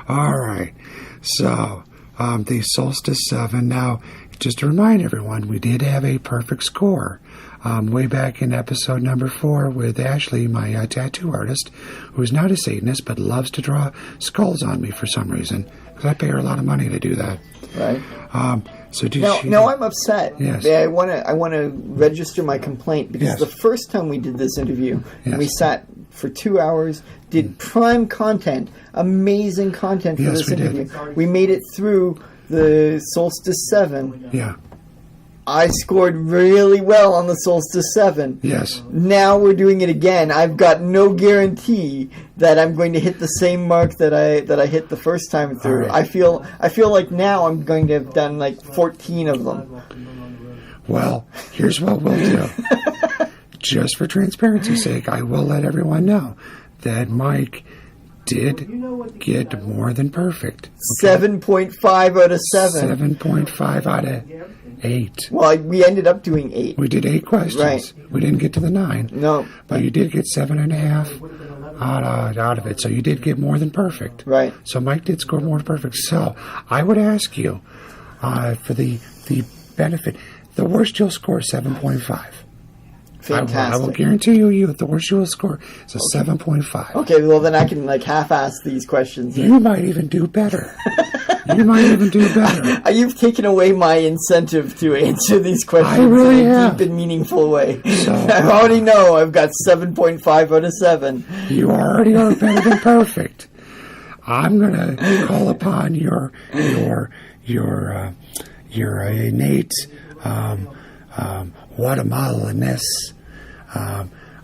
Speaker 1: All right. So, the Solstice 7. Now, just to remind everyone, we did have a perfect score way back in episode number 4 with Ashley, my tattoo artist, who is not a Satanist but loves to draw skulls on me for some reason, because I pay her a lot of money to do that.
Speaker 2: Right.
Speaker 1: Now
Speaker 2: I'm upset.
Speaker 1: Yes.
Speaker 2: I want to register my complaint because the first time we did this interview, we sat for 2 hours, did prime content, amazing content for this interview. We made it through the Solstice 7.
Speaker 1: Yeah.
Speaker 2: I scored really well on the Solstice 7.
Speaker 1: Yes.
Speaker 2: Now we're doing it again. I've got no guarantee that I'm going to hit the same mark that I hit the first time through. Right. I feel like now I'm going to have done 14 of them.
Speaker 1: Well, here's what we'll do. Just for transparency's sake, I will let everyone know that Mike did get more than perfect.
Speaker 2: Okay? 7.5 out of 7.
Speaker 1: 7.5 out of 8.
Speaker 2: Well, we ended up doing 8.
Speaker 1: We did 8 questions.
Speaker 2: Right.
Speaker 1: We didn't get to the 9.
Speaker 2: No.
Speaker 1: But you did get 7.5 out of it. So you did get more than perfect.
Speaker 2: Right.
Speaker 1: So Mike did score more than perfect. So I would ask you, for the benefit, the worst you'll score is 7.5.
Speaker 2: Fantastic.
Speaker 1: I will guarantee you the worst you will score is a 7.5.
Speaker 2: Okay, well then I can half-ass these questions.
Speaker 1: You might even do better. You might even do better.
Speaker 2: You've taken away my incentive to answer these questions
Speaker 1: I really
Speaker 2: in a
Speaker 1: have.
Speaker 2: deep and meaningful way.
Speaker 1: So,
Speaker 2: I already know I've got 7.5 out of 7.
Speaker 1: You already are better than perfect. I'm gonna call upon your innate Guatemalan-ness.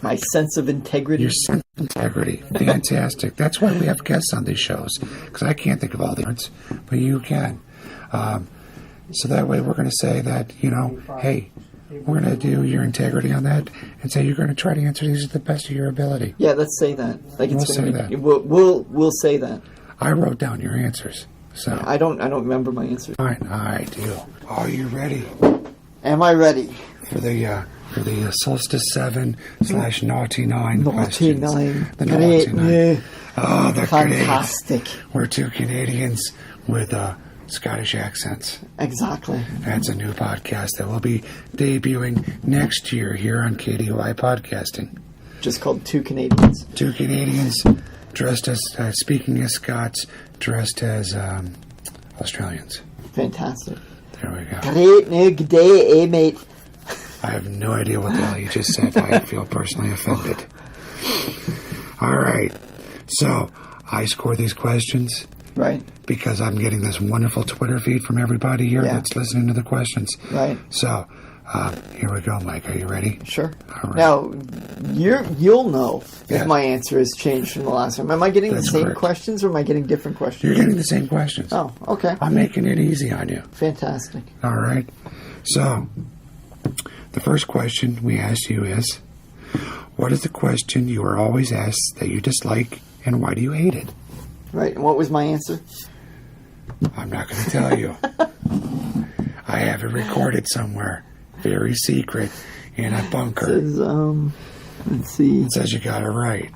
Speaker 2: My sense of integrity.
Speaker 1: Your sense of integrity. Fantastic. That's why we have guests on these shows, because I can't think of all the words, but you can. So that way we're going to say that, hey, we're going to do your integrity on that and say you're going to try to answer these to the best of your ability.
Speaker 2: Yeah, let's say that.
Speaker 1: We'll say that.
Speaker 2: We'll say that.
Speaker 1: I wrote down your answers. So
Speaker 2: I don't remember my answers.
Speaker 1: Fine, I do. Are you ready?
Speaker 2: Am I ready?
Speaker 1: For the Solstice 7/Naughty 9 questions.
Speaker 2: Naughty 9.
Speaker 1: The Naughty 9.
Speaker 2: Yeah.
Speaker 1: Oh, the
Speaker 2: fantastic.
Speaker 1: Canadians. We're two Canadians with Scottish accents.
Speaker 2: Exactly.
Speaker 1: That's a new podcast that will be debuting next year here on KDOI Podcasting.
Speaker 2: Just called Two Canadians.
Speaker 1: Two Canadians dressed as, speaking as Scots, dressed as Australians.
Speaker 2: Fantastic.
Speaker 1: There we go.
Speaker 2: Great new day, mate.
Speaker 1: I have no idea what the hell you just said. I feel personally offended. All right. So, I score these questions.
Speaker 2: Right.
Speaker 1: Because I'm getting this wonderful Twitter feed from everybody here that's listening to the questions.
Speaker 2: Right.
Speaker 1: So, here we go, Mike. Are you ready?
Speaker 2: Sure.
Speaker 1: All right.
Speaker 2: Now, you'll know
Speaker 1: Yeah.
Speaker 2: if my answer has changed from the last time. Am I getting
Speaker 1: That's
Speaker 2: the same
Speaker 1: correct.
Speaker 2: questions or am I getting different questions?
Speaker 1: You're getting the same questions.
Speaker 2: Oh, okay.
Speaker 1: I'm making it easy on you.
Speaker 2: Fantastic.
Speaker 1: All right. So, the first question we asked you is, what is the question you are always asked that you dislike and why do you hate it?
Speaker 2: Right. And what was my answer?
Speaker 1: I'm not going to tell you. I have it recorded somewhere. Very secret in a bunker.
Speaker 2: It says, let's see.
Speaker 1: It says you got it right.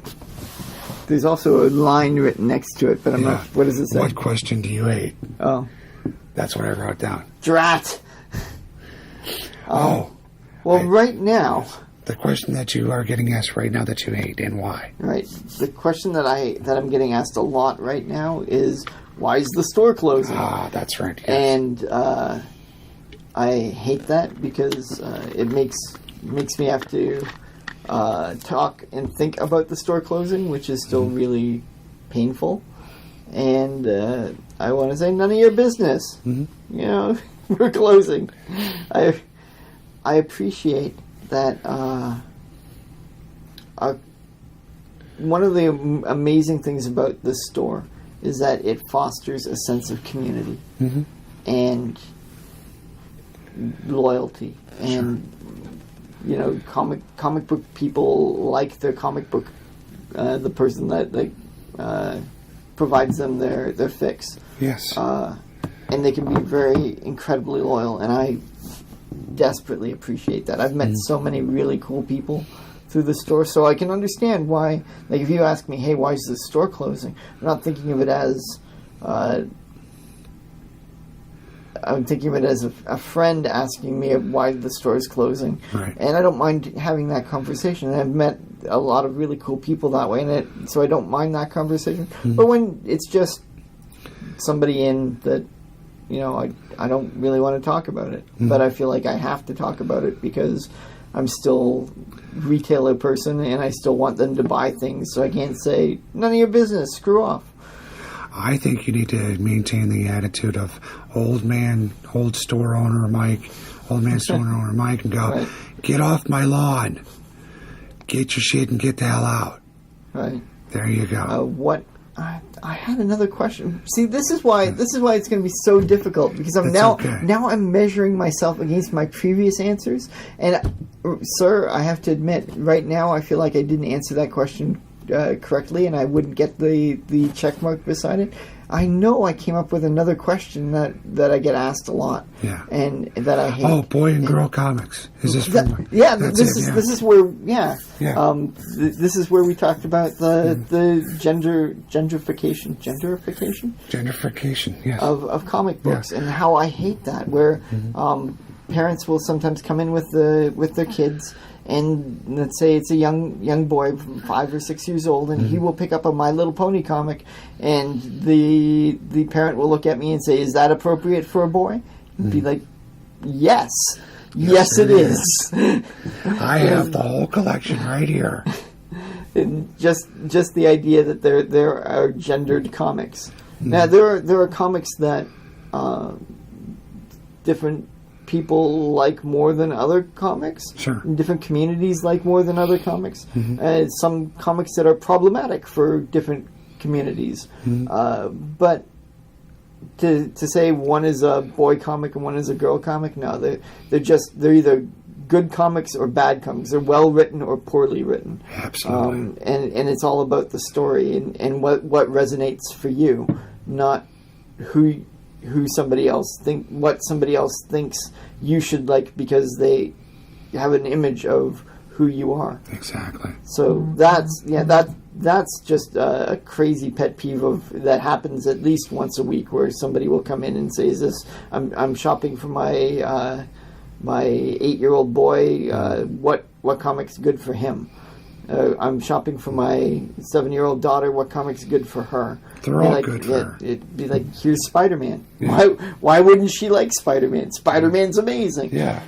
Speaker 2: There's also a line written next to it, but I'm not. What does it say?
Speaker 1: What question do you hate?
Speaker 2: Oh.
Speaker 1: That's what I wrote down.
Speaker 2: Drat.
Speaker 1: Oh.
Speaker 2: Well, right now.
Speaker 1: The question that you are getting asked right now that you hate and why?
Speaker 2: Right. The question that I'm getting asked a lot right now is, why is the store closing?
Speaker 1: Ah, that's right. Yes.
Speaker 2: And I hate that because it makes me have to talk and think about the store closing, which is still really painful. And I want to say, none of your business.
Speaker 1: Mm-hmm.
Speaker 2: We're closing. I appreciate that. One of the amazing things about this store is that it fosters a sense of community and loyalty, and comic book people like their comic book, the person that provides them their fix.
Speaker 1: Yes.
Speaker 2: And they can be very incredibly loyal, and I desperately appreciate that. I've met so many really cool people through the store, so I can understand why. Like, if you ask me, hey, why is the store closing? I'm not thinking of it as I'm thinking of it as a friend asking me why the store is closing.
Speaker 1: Right.
Speaker 2: And I don't mind having that conversation. And I've met a lot of really cool people that way, so I don't mind that conversation. But when it's just somebody in that, I don't really want to talk about it. But I feel like I have to talk about it because I'm still a retailer person and I still want them to buy things. So I can't say, none of your business, screw off.
Speaker 1: I think you need to maintain the attitude of old store owner Mike, and go,
Speaker 2: Right.
Speaker 1: Get off my lawn. Get your shit and get the hell out.
Speaker 2: Right.
Speaker 1: There you go.
Speaker 2: I had another question. See, this is why it's going to be so difficult, because now I'm measuring myself against my previous answers. And, sir, I have to admit, right now I feel like I didn't answer that question correctly, and I wouldn't get the check mark beside it. I know I came up with another question that I get asked a lot.
Speaker 1: Yeah.
Speaker 2: And that I hate.
Speaker 1: Oh, boy and girl comics. Is this from?
Speaker 2: Yeah, this is where this is where we talked about the gentrification
Speaker 1: Yes.
Speaker 2: of comic books, and how I hate that, where parents will sometimes come in with their kids, and let's say it's a young boy, 5 or 6 years old, and he will pick up a My Little Pony comic, and the parent will look at me and say, "Is that appropriate for a boy?" And be like, "Yes, it is."
Speaker 1: I have the whole collection right here.
Speaker 2: And just the idea that there are gendered comics. Now there are comics that different people like more than other comics.
Speaker 1: Sure.
Speaker 2: Different communities like more than other comics. Some comics that are problematic for different communities. But to say one is a boy comic and one is a girl comic, no, they're either good comics or bad comics. They're well written or poorly written.
Speaker 1: Absolutely.
Speaker 2: And it's all about the story and what resonates for you, not what somebody else thinks you should like because they have an image of who you are.
Speaker 1: Exactly.
Speaker 2: So that's just a crazy pet peeve that happens at least once a week, where somebody will come in and say, "Is this? I'm shopping for my 8-year-old boy. What comic's good for him? I'm shopping for my 7-year-old daughter. What comic's good for her?"
Speaker 1: They're all good for her.
Speaker 2: It'd be like, "Here's Spider-Man. Yeah. Why wouldn't she like Spider-Man? Spider-Man's amazing."
Speaker 1: Yeah,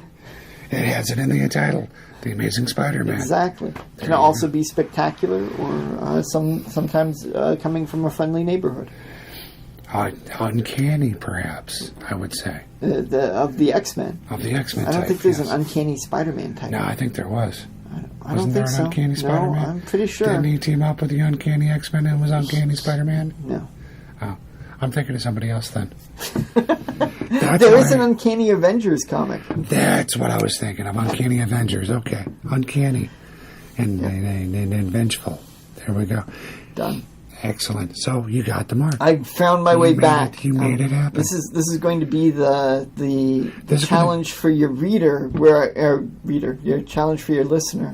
Speaker 1: it has it in the title, The Amazing Spider-Man.
Speaker 2: Exactly. It can also be spectacular, or sometimes coming from a friendly neighborhood.
Speaker 1: Uncanny, perhaps, I would say.
Speaker 2: Of the X-Men.
Speaker 1: Of the X-Men
Speaker 2: I don't
Speaker 1: type,
Speaker 2: think there's an Uncanny Spider-Man type.
Speaker 1: No, I think there was.
Speaker 2: I don't think so.
Speaker 1: Wasn't there an Uncanny Spider-Man?
Speaker 2: No, I'm pretty sure.
Speaker 1: Didn't he team up with the Uncanny X-Men and was Uncanny Spider-Man?
Speaker 2: No.
Speaker 1: Oh, I'm thinking of somebody else then.
Speaker 2: There is an Uncanny Avengers comic.
Speaker 1: That's what I was thinking of. Uncanny Avengers. Okay. Uncanny. And vengeful. There we go.
Speaker 2: Done.
Speaker 1: Excellent. So you got the mark.
Speaker 2: I found my way back.
Speaker 1: You made it happen.
Speaker 2: This is going to be the challenge for your reader, your challenge for your listener,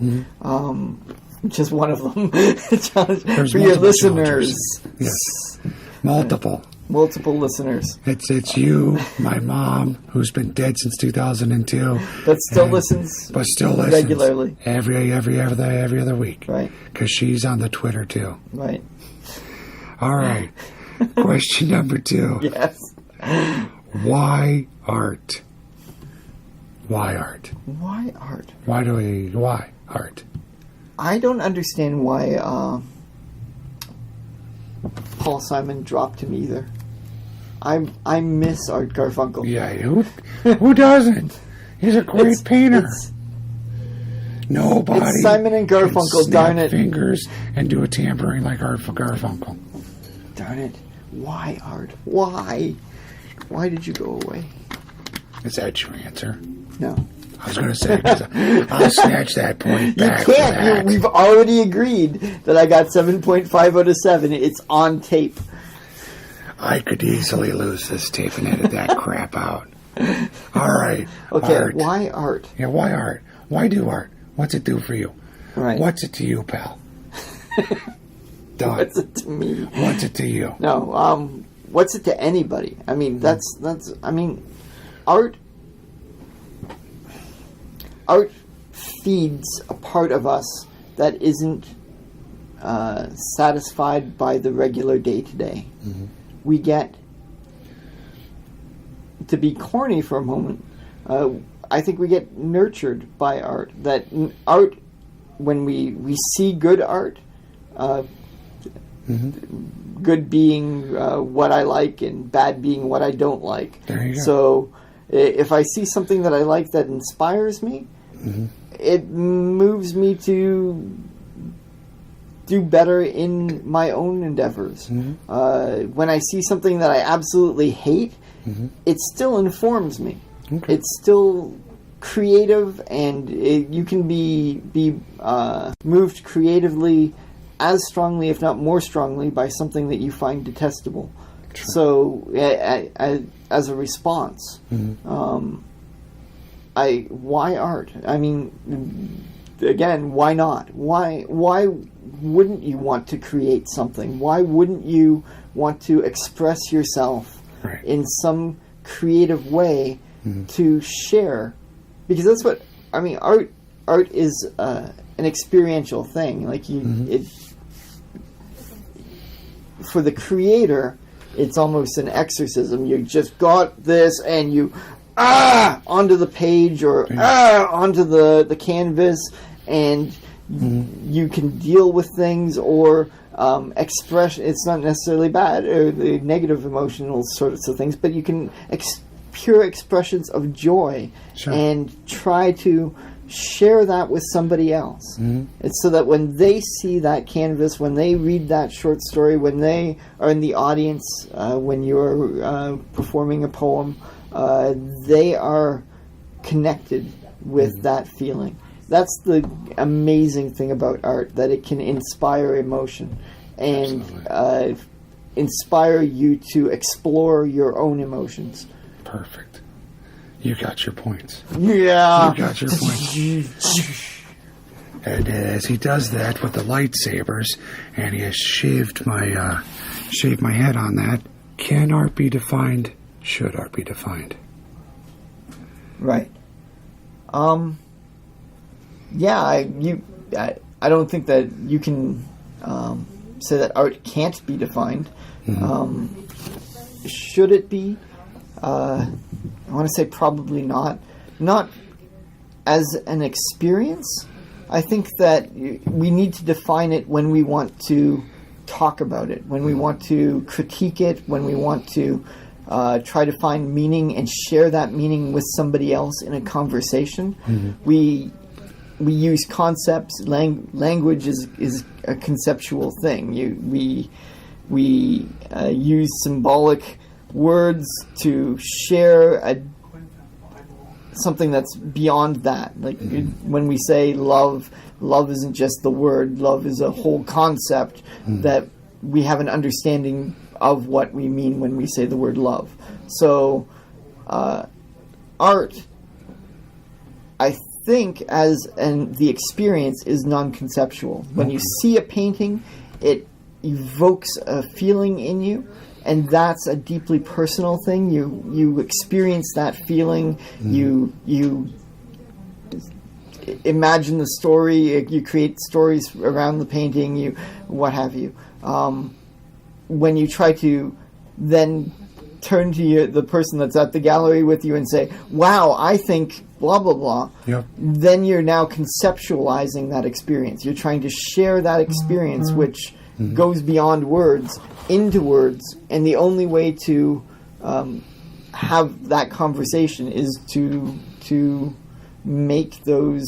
Speaker 2: which is one of them. Challenge
Speaker 1: There's
Speaker 2: for your listeners.
Speaker 1: Challenges. Yes, multiple
Speaker 2: listeners.
Speaker 1: It's you, my mom, who's been dead since 2002,
Speaker 2: but still listens regularly,
Speaker 1: every other week,
Speaker 2: right?
Speaker 1: Because she's on the Twitter too,
Speaker 2: right?
Speaker 1: All right. Question number 2.
Speaker 2: Yes.
Speaker 1: Why art? Why art?
Speaker 2: Why art?
Speaker 1: Why art?
Speaker 2: I don't understand why Paul Simon dropped him either. I miss Art Garfunkel.
Speaker 1: Yeah, who doesn't? He's a great painter. Nobody.
Speaker 2: It's Simon and Garfunkel.
Speaker 1: Can
Speaker 2: darn
Speaker 1: snap
Speaker 2: it!
Speaker 1: Fingers and do a tambourine like Art for Garfunkel.
Speaker 2: Darn it! Why Art? Why? Why did you go away?
Speaker 1: Is that your answer?
Speaker 2: No.
Speaker 1: I was going to say, I'll snatch that point back.
Speaker 2: You can't. We've already agreed that I got 7.5 out of 7. It's on tape.
Speaker 1: I could easily lose this tape and edit that crap out. All right.
Speaker 2: Okay.
Speaker 1: Art.
Speaker 2: Why art?
Speaker 1: Yeah. Why art? Why do art? What's it do for you?
Speaker 2: Right.
Speaker 1: What's it to you, pal? Done.
Speaker 2: What's it to me?
Speaker 1: What's it to you?
Speaker 2: No. What's it to anybody? I mean, that's. I mean, art feeds a part of us that isn't satisfied by the regular day-to-day. Mm-hmm. We get, to be corny for a moment, I think we get nurtured by art. That art, when we see good art, good being what I like and bad being what I don't like.
Speaker 1: There you go.
Speaker 2: So if I see something that I like that inspires me, it moves me to do better in my own endeavors. When I see something that I absolutely hate, it still informs me. Okay. It's still creative, and you can be moved creatively as strongly, if not more strongly, by something that you find detestable.
Speaker 1: Sure.
Speaker 2: So as a response, why art? I mean, again, why not? Why wouldn't you want to create something? Why wouldn't you want to express yourself in some creative way to share? Because that's what I mean. Art is an experiential thing. Like for the creator, it's almost an exorcism. You just got this, and you onto the page or onto the canvas, and you can deal with things or express. It's not necessarily bad or the negative emotional sorts of things, but you can pure expressions of joy and try to share that with somebody else. It's so that when they see that canvas, when they read that short story, when they are in the audience, when you're performing a poem, they are connected with that feeling. That's the amazing thing about art, that it can inspire emotion and inspire you to explore your own emotions.
Speaker 1: Perfect. You got your points.
Speaker 2: Yeah.
Speaker 1: You got your points. And as he does that with the lightsabers, and he has shaved my head on that, can art be defined? Should art be defined?
Speaker 2: Right. Yeah, I don't think that you can say that art can't be defined. Should it be? I want to say probably not. Not as an experience. I think that we need to define it when we want to talk about it, when we want to critique it, when we want to try to find meaning and share that meaning with somebody else in a conversation. We use concepts. Language is a conceptual thing. We use symbolic words to share something that's beyond that. Like when we say love isn't just the word. Love is a whole concept that we have an understanding of what we mean when we say the word love. So art, I think, as the experience is non-conceptual. When you see a painting, it evokes a feeling in you, and that's a deeply personal thing. You experience that feeling. You imagine the story. You create stories around the painting. What have you. When you try to then turn to the person that's at the gallery with you and say, "Wow, I think blah blah blah," then you're now conceptualizing that experience. You're trying to share that experience, which goes beyond words into words, and the only way to have that conversation is to make those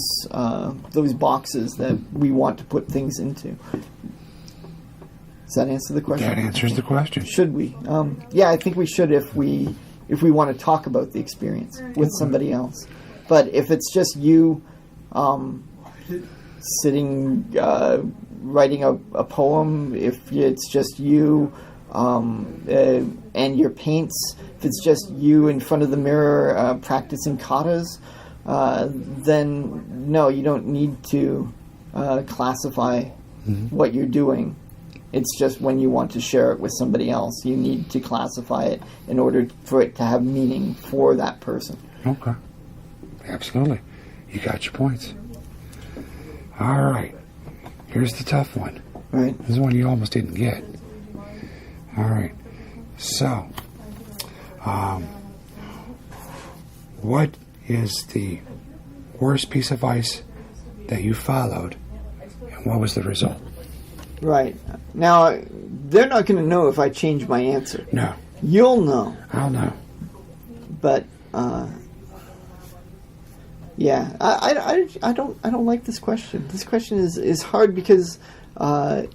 Speaker 2: boxes that we want to put things into. Does that answer the question?
Speaker 1: That answers the question.
Speaker 2: Should we? Yeah, I think we should if we want to talk about the experience with somebody else. But if it's just you sitting writing a poem, if it's just you and your paints, if it's just you in front of the mirror practicing katas, then no, you don't need to classify what you're doing. It's just when you want to share it with somebody else, you need to classify it in order for it to have meaning for that person.
Speaker 1: Okay. Absolutely. You got your points. All right. Here's the tough one.
Speaker 2: Right.
Speaker 1: This is one you almost didn't get. All right. So, what is the worst piece of advice that you followed, and what was the result?
Speaker 2: Right. Now, they're not going to know if I change my answer.
Speaker 1: No.
Speaker 2: You'll know.
Speaker 1: I'll know.
Speaker 2: But, yeah, I don't like this question. This question is hard because, I've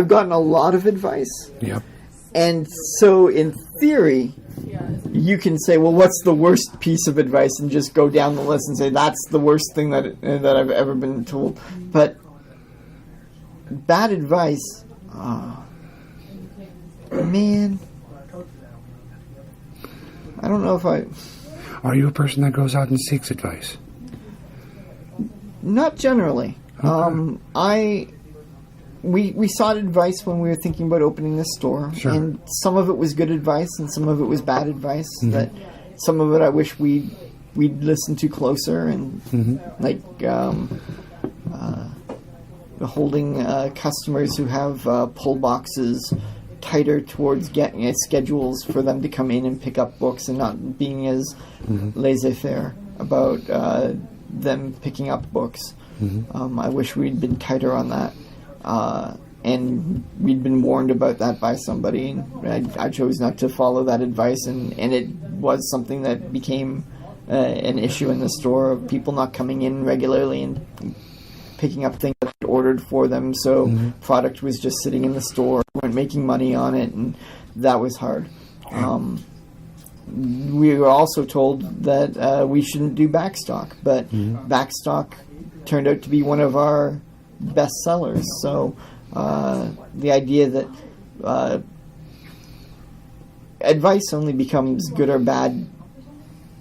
Speaker 2: gotten a lot of advice.
Speaker 1: Yep.
Speaker 2: And so, in theory, you can say, well, what's the worst piece of advice, and just go down the list and say, that's the worst thing that I've ever been told. But bad advice, Man, I don't know if I...
Speaker 1: Are you a person that goes out and seeks advice?
Speaker 2: Not generally.
Speaker 1: Okay.
Speaker 2: We sought advice when we were thinking about opening this store,
Speaker 1: Sure.
Speaker 2: and some of it was good advice, and some of it was bad advice. That some of it I wish we'd listened to closer, and like holding customers who have pull boxes tighter towards getting schedules for them to come in and pick up books, and not being as laissez-faire about them picking up books. I wish we'd been tighter on that. And we'd been warned about that by somebody, and I chose not to follow that advice, and it was something that became an issue in the store, of people not coming in regularly and picking up things that I'd ordered for them, so product was just sitting in the store, weren't making money on it, and that was hard. We were also told that we shouldn't do backstock, but backstock turned out to be one of our best sellers. So the idea that advice only becomes good or bad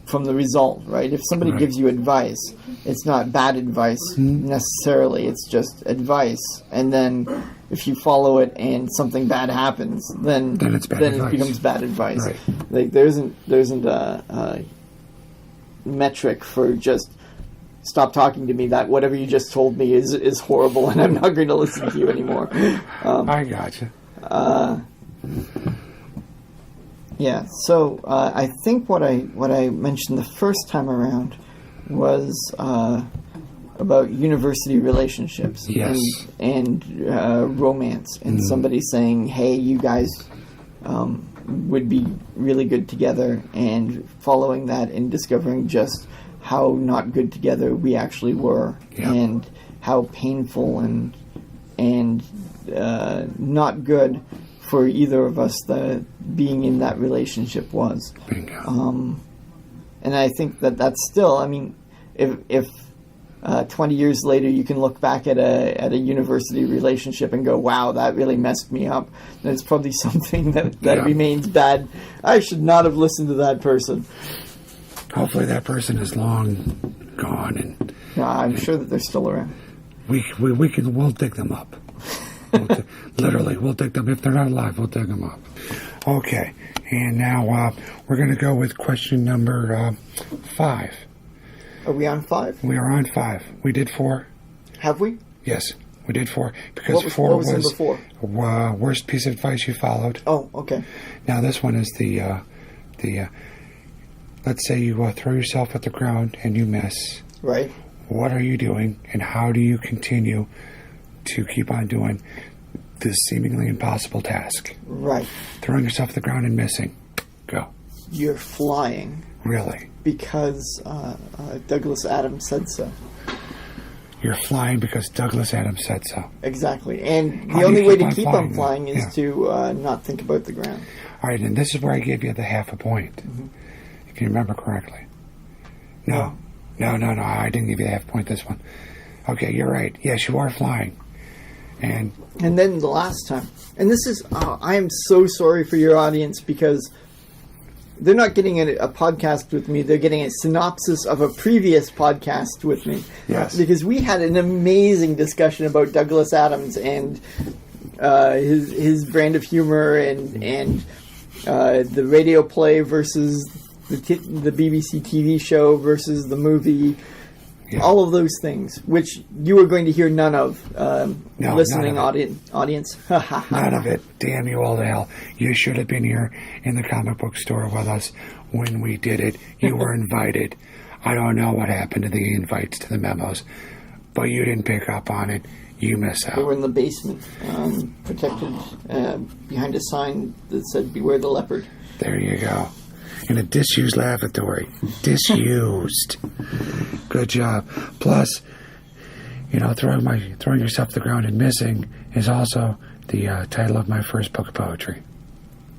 Speaker 2: from the result, right? If somebody gives you advice, it's not bad advice necessarily, it's just advice. And then if you follow it and something bad happens, then
Speaker 1: it's bad advice.
Speaker 2: It becomes bad advice.
Speaker 1: Right.
Speaker 2: Like there isn't a metric for just stop talking to me, that whatever you just told me is horrible and I'm not going to listen to you anymore.
Speaker 1: I gotcha.
Speaker 2: Yeah, so I think what I mentioned the first time around was about university relationships and romance, and somebody saying, hey, you guys would be really good together, and following that and discovering just how not good together we actually were, and how painful and not good for either of us the being in that relationship was.
Speaker 1: Bingo.
Speaker 2: And I think that's still, I mean, if 20 years later you can look back at a university relationship and go, wow, that really messed me up, then it's probably something that remains bad. I should not have listened to that person.
Speaker 1: Hopefully that person is long gone, and
Speaker 2: I'm sure that they're still around.
Speaker 1: We'll dig them up. Literally, we'll dig them. If they're not alive, we'll dig them up. Okay, and now we're going to go with question number 5.
Speaker 2: Are we on 5?
Speaker 1: We are on 5. We did 4.
Speaker 2: Have we?
Speaker 1: Yes, we did 4. Because
Speaker 2: what was number 4?
Speaker 1: Worst piece of advice you followed.
Speaker 2: Oh, okay.
Speaker 1: Now this one is the let's say you throw yourself at the ground and you miss.
Speaker 2: Right.
Speaker 1: What are you doing, and how do you continue to keep on doing this seemingly impossible task?
Speaker 2: Right.
Speaker 1: Throwing yourself at the ground and missing. Go.
Speaker 2: You're flying.
Speaker 1: Really?
Speaker 2: Because Douglas Adams said so.
Speaker 1: You're flying because Douglas Adams said so.
Speaker 2: Exactly. And
Speaker 1: How
Speaker 2: the only way to keep
Speaker 1: flying,
Speaker 2: on flying is to not think about the ground.
Speaker 1: All right, and this is where I gave you the half a point. If you remember correctly. No, I didn't give you the half point this one. Okay, you're right. Yes, you are flying. And
Speaker 2: then the last time, and this is, I am so sorry for your audience, because they're not getting a podcast with me, they're getting a synopsis of a previous podcast with me.
Speaker 1: Yes.
Speaker 2: Because we had an amazing discussion about Douglas Adams and his brand of humor, and the radio play versus the BBC TV show versus the movie. Yeah. All of those things, which you are going to hear none of, listening audience.
Speaker 1: None of it. Damn you all to hell. You should have been here in the comic book store with us when we did it. You were invited. I don't know what happened to the invites to the memos, but you didn't pick up on it. You miss out.
Speaker 2: They were in the basement, protected behind a sign that said, "Beware the leopard."
Speaker 1: There you go. In a disused lavatory. Disused. Good job. Plus, throwing yourself to the ground and missing is also the title of my first book of poetry.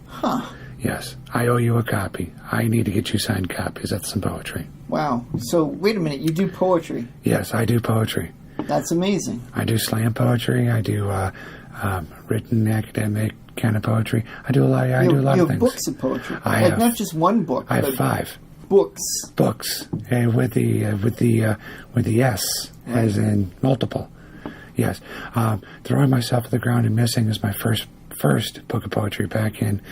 Speaker 2: Huh.
Speaker 1: Yes. I owe you a copy. I need to get you signed copies of some poetry.
Speaker 2: Wow. So, wait a minute. You do poetry?
Speaker 1: Yes, I do poetry.
Speaker 2: That's amazing.
Speaker 1: I do slam poetry. I do written academic kind of poetry. I do a lot. I do a lot
Speaker 2: you
Speaker 1: of
Speaker 2: have
Speaker 1: things.
Speaker 2: books of poetry.
Speaker 1: I have,
Speaker 2: not just one book.
Speaker 1: I have
Speaker 2: but
Speaker 1: 5
Speaker 2: books.
Speaker 1: books, and with the S as in multiple. Yes, Throwing Myself to the Ground and Missing is my first book of poetry back in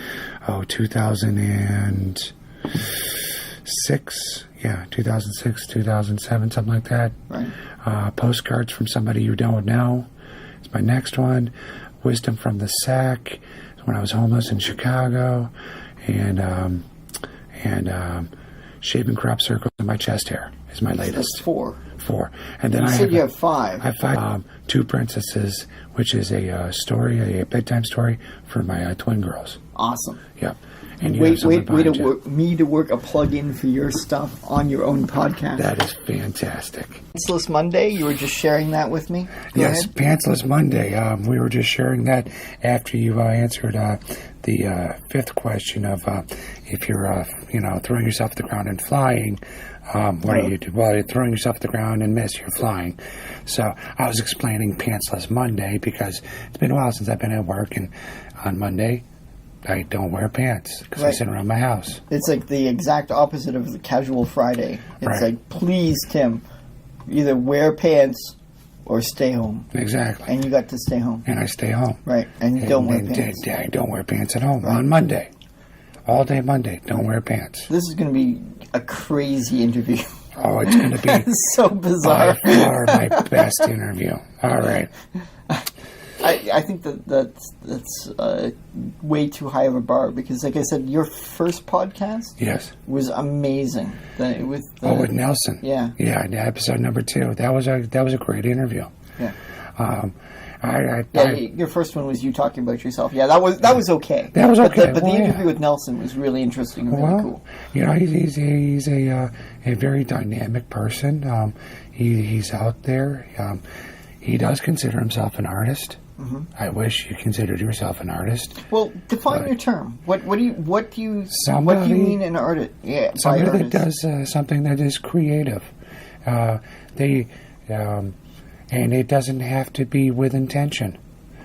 Speaker 1: 2006. Yeah, 2006, 2007, something like that.
Speaker 2: Right.
Speaker 1: Postcards from Somebody You Don't Know is my next one. Wisdom from the Sack is when I was homeless in Chicago, and Shaving Crop Circles in My Chest Hair is my latest.
Speaker 2: That's 4.
Speaker 1: 4. And then
Speaker 2: you said you have 5.
Speaker 1: I have 5. Two Princesses, which is a bedtime story for my twin girls.
Speaker 2: Awesome.
Speaker 1: Yep. And
Speaker 2: Way to work a plug-in for your stuff on your own podcast.
Speaker 1: That is fantastic.
Speaker 2: Pantsless Monday, you were just sharing that with me? Go
Speaker 1: yes,
Speaker 2: ahead.
Speaker 1: Pantsless Monday. We were just sharing that after you answered the 5th question of if you're, throwing yourself to the ground and flying, what do you do? Well, you're throwing yourself to the ground and miss, you're flying. So I was explaining Pantsless Monday because it's been a while since I've been at work, and on Monday, I don't wear pants because I sit around my house.
Speaker 2: It's like the exact opposite of the Casual Friday. It's
Speaker 1: right.
Speaker 2: like, please, Tim, either wear pants or stay home.
Speaker 1: Exactly.
Speaker 2: And you got to stay home.
Speaker 1: And I stay home.
Speaker 2: Right. And you don't wear pants.
Speaker 1: I don't wear pants at home on Monday. All day Monday, don't wear pants.
Speaker 2: This is going to be a crazy interview.
Speaker 1: Oh, it's going to be
Speaker 2: it's so bizarre.
Speaker 1: By far my best interview. All right.
Speaker 2: I think that's way too high of a bar because, like I said, your first podcast was amazing. With
Speaker 1: Nelson.
Speaker 2: Yeah.
Speaker 1: Yeah, episode number 2. That was a great interview.
Speaker 2: Yeah.
Speaker 1: I
Speaker 2: your first one was you talking about yourself. Yeah, that was okay.
Speaker 1: That was okay.
Speaker 2: But the interview with Nelson was really interesting and really cool.
Speaker 1: He's a very dynamic person. He's out there. He does consider himself an artist. Mm-hmm. I wish you considered yourself an artist.
Speaker 2: Well, define your term. What do you mean an artist? Yeah,
Speaker 1: somebody that does something that is creative. And it doesn't have to be with intention.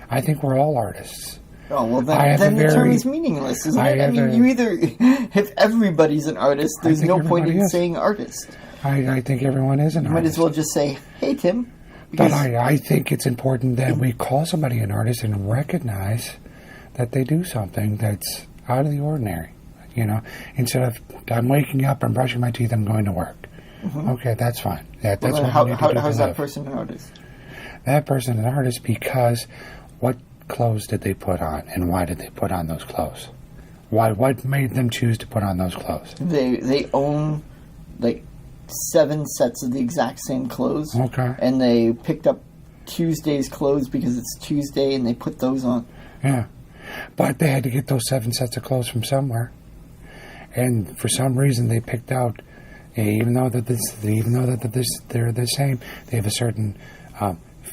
Speaker 1: I think we're all artists.
Speaker 2: Oh, well, then the term is meaningless, isn't it? I mean, you either, if everybody's an artist, there's no point in saying artist.
Speaker 1: I think everyone is an artist.
Speaker 2: You might as well just say, hey, Tim.
Speaker 1: But I think it's important that we call somebody an artist and recognize that they do something that's out of the ordinary. Instead of, I'm waking up, I'm brushing my teeth, I'm going to work. Mm-hmm. Okay, that's fine. That's what
Speaker 2: how's that person an artist?
Speaker 1: That person an artist because what clothes did they put on, and why did they put on those clothes? What made them choose to put on those clothes?
Speaker 2: They own like 7 sets of the exact same clothes.
Speaker 1: Okay.
Speaker 2: And they picked up Tuesday's clothes because it's Tuesday, and they put those on.
Speaker 1: Yeah, but they had to get those 7 sets of clothes from somewhere, and for some reason they picked out. Even though they're the same, they have a certain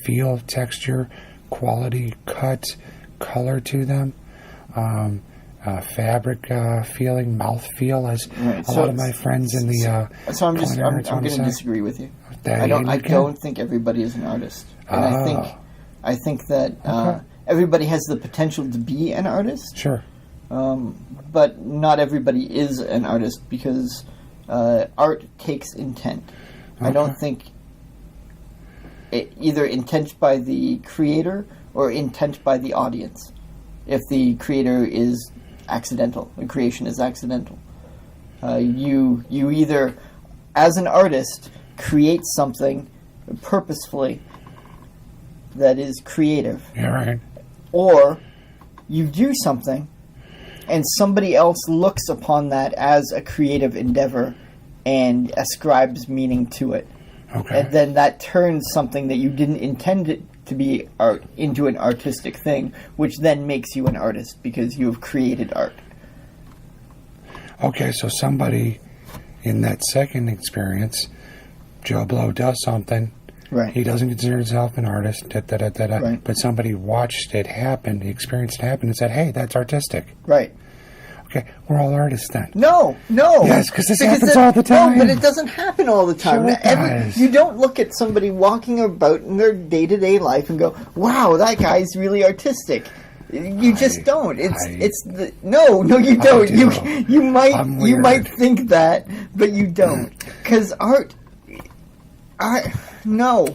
Speaker 1: feel, texture, quality, cut, color to them, fabric feeling, mouth feel, as a lot of my friends in the.
Speaker 2: So I'm going to disagree with you. I don't think everybody is an artist, and I think that everybody has the potential to be an artist.
Speaker 1: Sure.
Speaker 2: But not everybody is an artist because. Art takes intent. Okay. I don't think either intent by the creator or intent by the audience. If the creator is accidental, the creation is accidental. You either, as an artist, create something purposefully that is creative.
Speaker 1: Yeah, right.
Speaker 2: Or you do something and somebody else looks upon that as a creative endeavor and ascribes meaning to it.
Speaker 1: Okay.
Speaker 2: And then that turns something that you didn't intend it to be art into an artistic thing, which then makes you an artist because you have created art.
Speaker 1: Okay, so somebody in that second experience, Joe Blow does something.
Speaker 2: Right.
Speaker 1: He doesn't consider himself an artist,
Speaker 2: Right.
Speaker 1: But somebody watched it happen, experienced it happen, and said, hey, that's artistic.
Speaker 2: Right.
Speaker 1: Okay, we're all artists then.
Speaker 2: No.
Speaker 1: Yes, because this happens all the time.
Speaker 2: No, but it doesn't happen all the time.
Speaker 1: Sure it does.
Speaker 2: You don't look at somebody walking about in their day-to-day life and go, wow, that guy's really artistic. You just don't. No, you don't. You might think that, but you don't. Because art, no.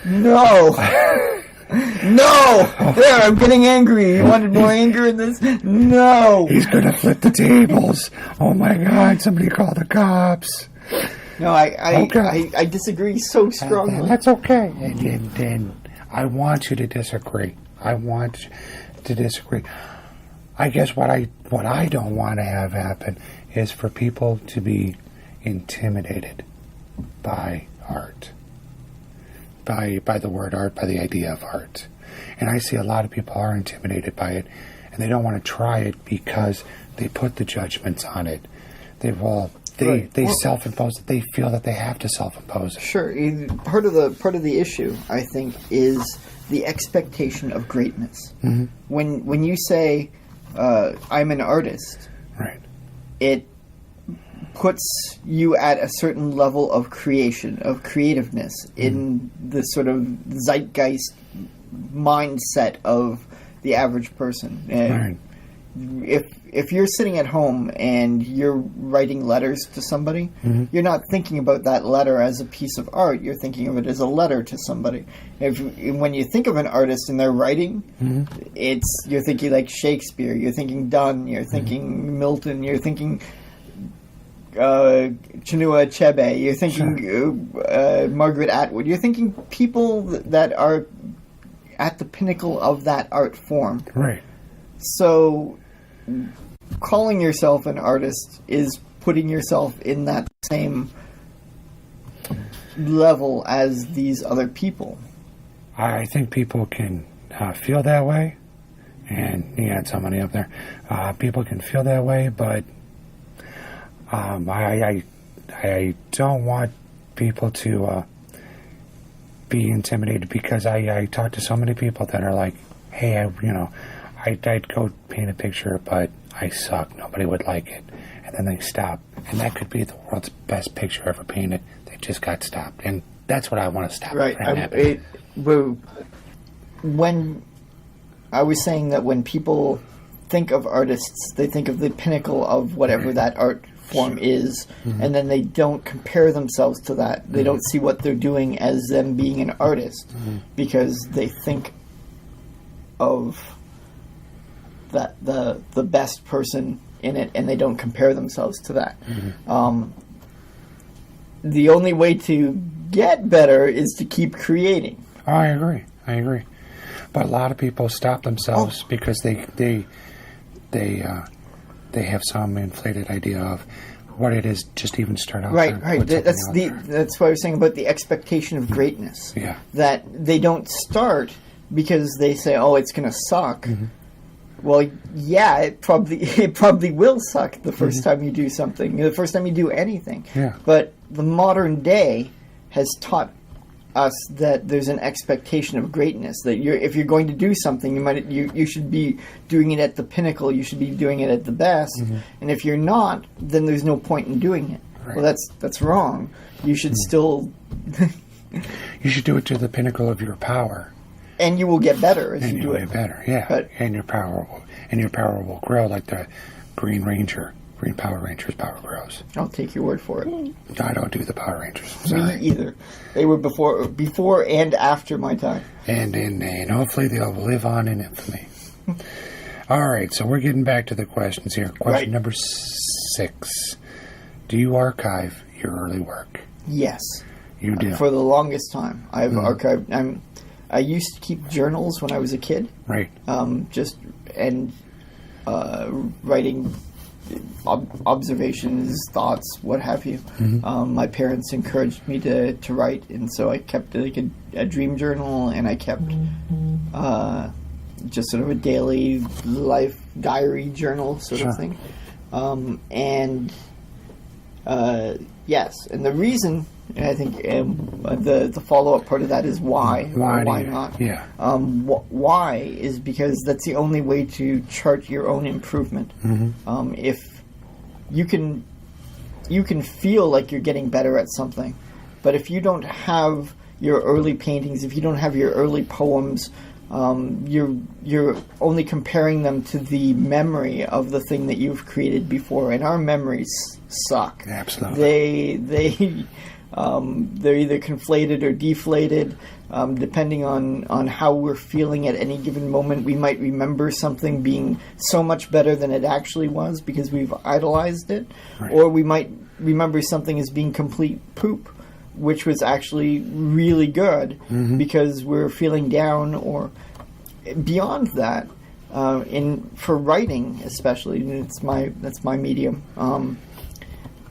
Speaker 2: No! There, I'm getting angry. You wanted more anger in this? No!
Speaker 1: He's gonna flip the tables. Oh my God, somebody call the cops.
Speaker 2: No, I disagree so strongly.
Speaker 1: That's okay. And I want you to disagree. I want to disagree. I guess what I don't want to have happen is for people to be intimidated by art. By the word art, by the idea of art. And I see a lot of people are intimidated by it, and they don't want to try it because they put the judgments on it. They self-impose it. They feel that they have to self-impose it.
Speaker 2: Sure. Part of the issue, I think, is the expectation of greatness. Mm-hmm. When you say, I'm an artist,
Speaker 1: right,
Speaker 2: it puts you at a certain level of creation, of creativeness, in the sort of zeitgeist mindset of the average person.
Speaker 1: Right.
Speaker 2: If you're sitting at home and you're writing letters to somebody, you're not thinking about that letter as a piece of art. You're thinking of it as a letter to somebody. When you think of an artist and they're writing, you're thinking like Shakespeare. You're thinking Donne. You're thinking Milton. You're thinking Chinua Achebe. You're thinking Margaret Atwood. You're thinking people that are at the pinnacle of that art form.
Speaker 1: Right.
Speaker 2: So, calling yourself an artist is putting yourself in that same level as these other people.
Speaker 1: I think people can feel that way, and you had somebody up there. People can feel that way, but I don't want people to be intimidated, because I talk to so many people that are like, hey, I'd go paint a picture, but I suck. Nobody would like it. And then they stop. And that could be the world's best picture ever painted. They just got stopped. And that's what I want to stop.
Speaker 2: Right. When I was saying that when people think of artists, they think of the pinnacle of whatever that art form is, and then they don't compare themselves to that. They don't see what they're doing as them being an artist, because they think of that the best person in it, and they don't compare themselves to that. The only way to get better is to keep creating.
Speaker 1: Oh, I agree. But a lot of people stop themselves because they have some inflated idea of what it is. Just even start out.
Speaker 2: Right. That's what I was saying about the expectation of greatness.
Speaker 1: Yeah. That
Speaker 2: they don't start because they say, "Oh, it's going to suck." Well, yeah, it probably will suck the first time you do something, the first time you do anything.
Speaker 1: Yeah.
Speaker 2: But the modern day has taught us that there's an expectation of greatness. That if you're going to do something, you should be doing it at the pinnacle. You should be doing it at the best. And if you're not, then there's no point in doing it.
Speaker 1: Right.
Speaker 2: Well, that's wrong. You should still.
Speaker 1: You should do it to the pinnacle of your power.
Speaker 2: And you will get better as you do it.
Speaker 1: And you'll get better, yeah. And your power will grow like the Green Power Ranger's power grows.
Speaker 2: I'll take your word for it.
Speaker 1: I don't do the Power Rangers. Sorry.
Speaker 2: Me either. They were before and after my time.
Speaker 1: And hopefully they'll live on in infamy. All right, so we're getting back to the questions here. Question number 6. Do you archive your early work?
Speaker 2: Yes.
Speaker 1: You do?
Speaker 2: For the longest time. I've archived... I used to keep journals when I was a kid.
Speaker 1: Right.
Speaker 2: Writing observations, thoughts, what have you. My parents encouraged me to write, and so I kept like a dream journal, and I kept just sort of a daily life diary journal sort of thing. Yes, and the reason... And I think the follow-up part of that is why. Why not?
Speaker 1: Yeah.
Speaker 2: Why is because that's the only way to chart your own improvement. If you can feel like you're getting better at something, but if you don't have your early paintings, if you don't have your early poems you're only comparing them to the memory of the thing that you've created before, and our memories suck.
Speaker 1: Absolutely.
Speaker 2: They're either conflated or deflated, depending on how we're feeling at any given moment. We might remember something being so much better than it actually was because we've idolized it,
Speaker 1: right.
Speaker 2: Or we might remember something as being complete poop, which was actually really good because we're feeling down. Or beyond that, for writing especially, and that's my medium.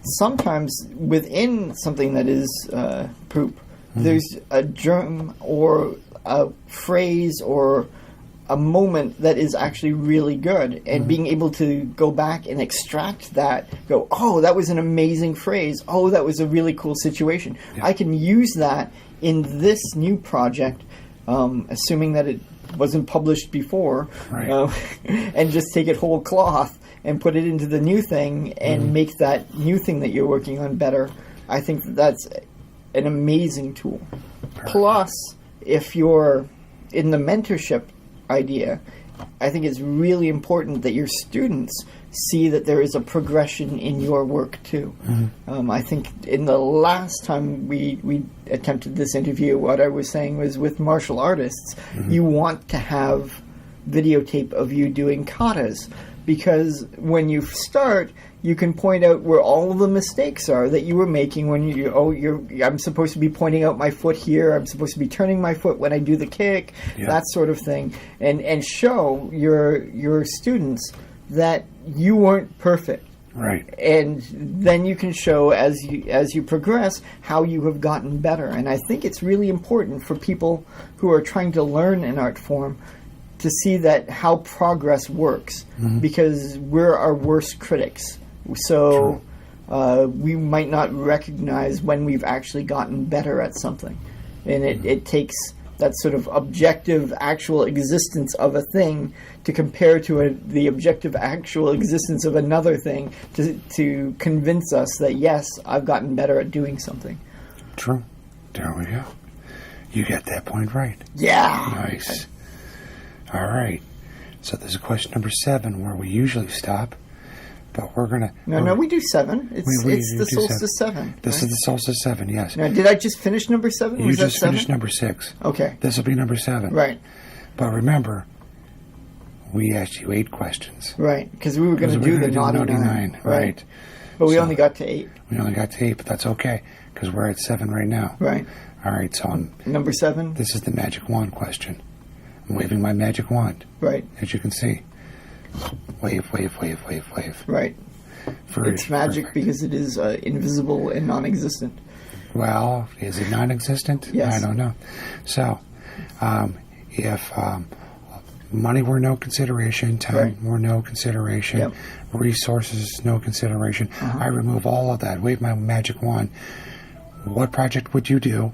Speaker 2: Sometimes within something that is poop, there's a germ or a phrase or a moment that is actually really good, and being able to go back and extract that, go, oh, that was an amazing phrase. Oh, that was a really cool situation. Yeah. I can use that in this new project, assuming that it wasn't published before,
Speaker 1: right.
Speaker 2: And just take it whole cloth and put it into the new thing and make that new thing that you're working on better. I think that's an amazing tool.
Speaker 1: Perfect.
Speaker 2: Plus, if you're in the mentorship idea, I think it's really important that your students see that there is a progression in your work too. I think in the last time we attempted this interview, what I was saying was with martial artists, you want to have videotape of you doing katas, because when you start, you can point out where all of the mistakes are that you were making when I'm supposed to be pointing out my foot here, I'm supposed to be turning my foot when I do the kick, that sort of thing, and show your students that you weren't perfect.
Speaker 1: Right.
Speaker 2: And then you can show as you progress how you have gotten better. And I think it's really important for people who are trying to learn an art form to see that how progress works, because we're our worst critics. So we might not recognize when we've actually gotten better at something. And it takes that sort of objective actual existence of a thing to compare to the objective actual existence of another thing to convince us that, yes, I've gotten better at doing something.
Speaker 1: True. There we go. You get that point right.
Speaker 2: Yeah.
Speaker 1: Nice. All right. So this is question number 7, where we usually stop. But we're going to...
Speaker 2: No, we do 7. It's the Solstice 7.
Speaker 1: This is the Solstice 7, yes.
Speaker 2: Now, did I just finish number 7?
Speaker 1: You just finished number 6.
Speaker 2: Okay.
Speaker 1: This will be number 7.
Speaker 2: Right.
Speaker 1: But remember, we asked you 8 questions.
Speaker 2: Right, because we were going to do the naughty 9.
Speaker 1: Right.
Speaker 2: But we only got to 8.
Speaker 1: We only got to 8, but that's okay, because we're at 7 right now.
Speaker 2: Right.
Speaker 1: All right, so...
Speaker 2: number 7?
Speaker 1: This is the magic wand question. I'm waving my magic wand.
Speaker 2: Right.
Speaker 1: As you can see. Wave, wave, wave, wave, wave.
Speaker 2: Right. It's magic because it is invisible and non-existent.
Speaker 1: Well, is it non-existent?
Speaker 2: Yes.
Speaker 1: I don't know. So, if money were no consideration, time were no consideration, resources no consideration, I remove all of that, wave my magic wand. What project would you do?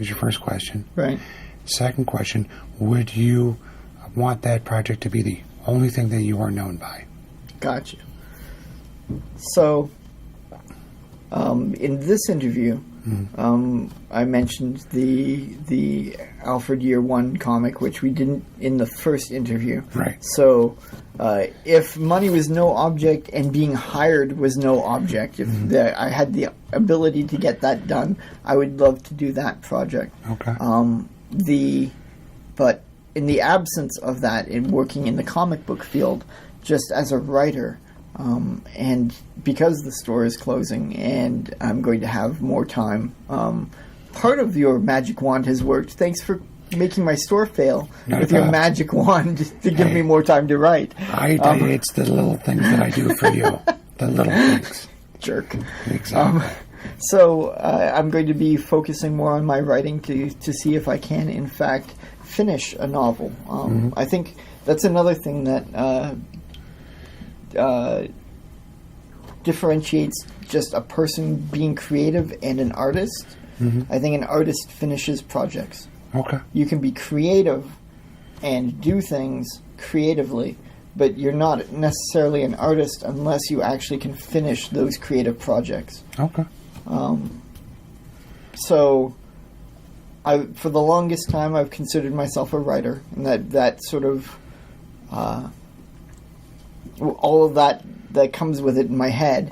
Speaker 1: Is your first question.
Speaker 2: Right.
Speaker 1: Second question, would you want that project to be the only thing that you are known by?
Speaker 2: Gotcha. So, in this interview, I mentioned the Alfred Year 1 comic, which we didn't in the first interview.
Speaker 1: Right.
Speaker 2: So, if money was no object and being hired was no object, if I had the ability to get that done, I would love to do that project.
Speaker 1: Okay.
Speaker 2: But in the absence of that, in working in the comic book field, just as a writer, and because the store is closing and I'm going to have more time, part of your magic wand has worked. Thanks for making my store fail with your magic wand to give me more time to write.
Speaker 1: It's the little things that I do for you. The little things.
Speaker 2: Jerk.
Speaker 1: Exactly.
Speaker 2: So I'm going to be focusing more on my writing to see if I can, in fact, finish a novel. I think that's another thing that differentiates just a person being creative and an artist. I think an artist finishes projects.
Speaker 1: Okay.
Speaker 2: You can be creative and do things creatively, but you're not necessarily an artist unless you actually can finish those creative projects.
Speaker 1: Okay.
Speaker 2: So for the longest time, I've considered myself a writer, and that sort of all of that comes with it in my head.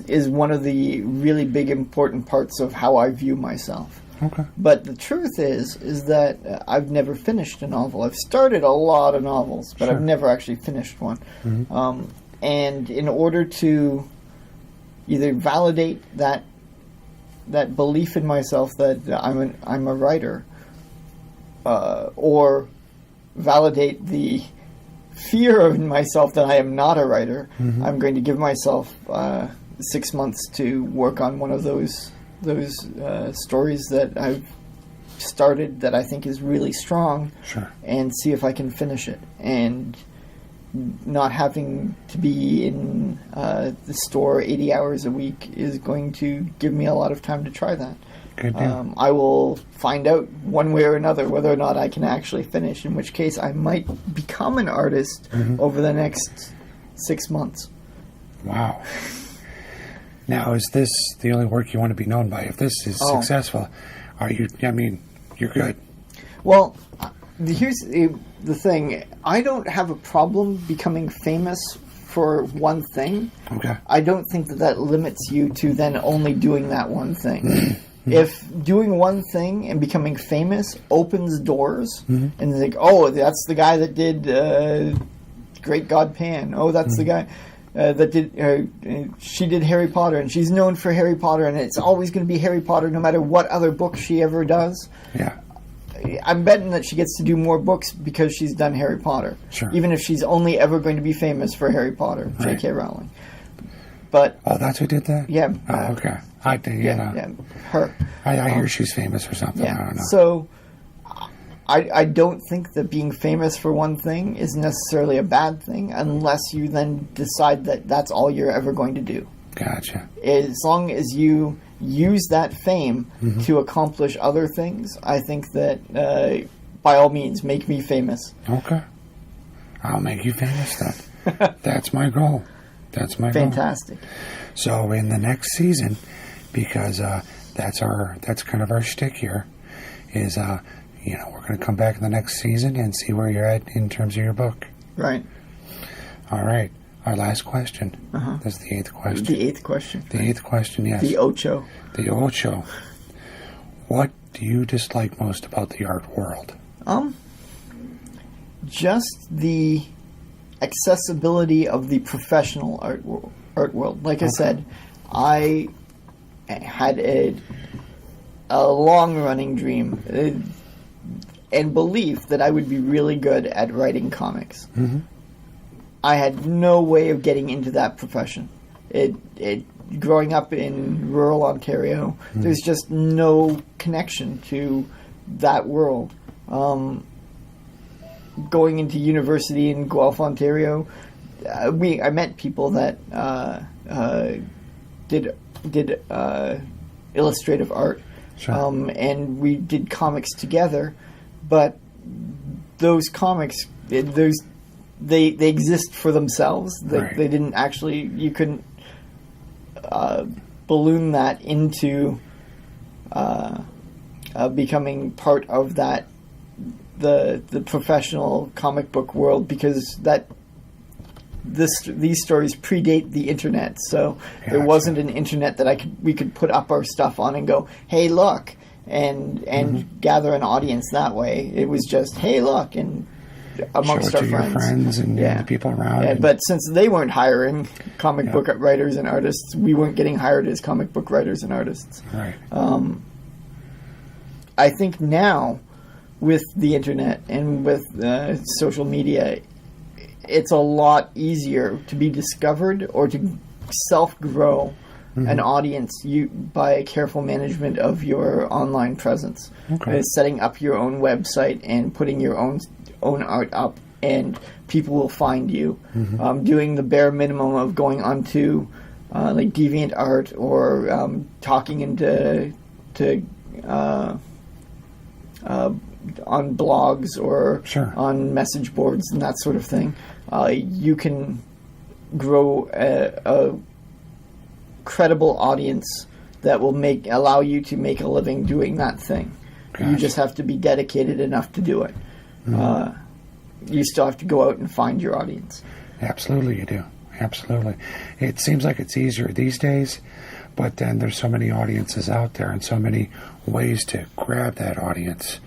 Speaker 2: Is one of the really big important parts of how I view myself.
Speaker 1: Okay.
Speaker 2: But the truth is that I've never finished a novel. I've started a lot of novels, but I've never actually finished one. And in order to either validate that belief in myself that I'm a writer, or validate the fear of myself that I am not a writer, I'm going to give myself 6 months to work on one of those stories that I've started that I think is really strong, and see if I can finish it. And not having to be in the store 80 hours a week is going to give me a lot of time to try that. I will find out one way or another whether or not I can actually finish, in which case I might become an artist over the next 6 months.
Speaker 1: Wow. Now, is this the only work you want to be known by? If this is successful, you're good.
Speaker 2: Well, here's the thing. I don't have a problem becoming famous for one thing.
Speaker 1: Okay.
Speaker 2: I don't think that limits you to then only doing that one thing. If doing one thing and becoming famous opens doors, and they think, oh, that's the guy that did Great God Pan. Oh, that's the guy that did. She did Harry Potter, and she's known for Harry Potter, and it's always going to be Harry Potter, no matter what other book she ever does.
Speaker 1: Yeah.
Speaker 2: I'm betting that she gets to do more books because she's done Harry Potter.
Speaker 1: Sure.
Speaker 2: Even if she's only ever going to be famous for Harry Potter, J.K. Rowling. But
Speaker 1: that's who did that?
Speaker 2: Yeah.
Speaker 1: Oh, okay. I think,
Speaker 2: her.
Speaker 1: I hear she's famous for something.
Speaker 2: Yeah.
Speaker 1: I don't know.
Speaker 2: So, I don't think that being famous for one thing is necessarily a bad thing unless you then decide that that's all you're ever going to do.
Speaker 1: Gotcha.
Speaker 2: As long as you use that fame to accomplish other things, I think that by all means, make me famous.
Speaker 1: Okay. I'll make you famous then. That's my goal. That's my goal.
Speaker 2: Fantastic.
Speaker 1: So in the next season, because that's kind of our shtick here, is we're going to come back in the next season and see where you're at in terms of your book.
Speaker 2: Right.
Speaker 1: All right. Our last question. That's the 8th question.
Speaker 2: The 8th question.
Speaker 1: The 8th question, yes.
Speaker 2: The ocho.
Speaker 1: The ocho. What do you dislike most about the art world?
Speaker 2: Just the accessibility of the professional art world. Like I said, I had a long-running dream and belief that I would be really good at writing comics. I had no way of getting into that profession. Growing up in rural Ontario, there's just no connection to that world. Going into university in Guelph, Ontario, I met people that did illustrative art, and we did comics together. But those comics, they exist for themselves. They didn't actually. You couldn't balloon that into becoming part of that the professional comic book world, because these stories predate the internet. So there wasn't an internet that we could put up our stuff on and go, hey, look, and gather an audience that way. It was just, hey, look, and amongst
Speaker 1: Show it
Speaker 2: our
Speaker 1: to
Speaker 2: friends.
Speaker 1: Your friends and the people around.
Speaker 2: Yeah, but since they weren't hiring comic book writers and artists, we weren't getting hired as comic book writers and artists.
Speaker 1: Right.
Speaker 2: I think now, with the internet and with social media, it's a lot easier to be discovered or to self-grow an audience by a careful management of your online presence. Setting up your own website and putting your own art up, and people will find you. Doing the bare minimum of going onto like DeviantArt or talking into on blogs or on message boards and that sort of thing. You can grow a credible audience that will allow you to make a living doing that thing. You just have to be dedicated enough to do it. You still have to go out and find your audience.
Speaker 1: Absolutely, you do. Absolutely. It seems like it's easier these days, but then there's so many audiences out there and so many ways to grab that audience.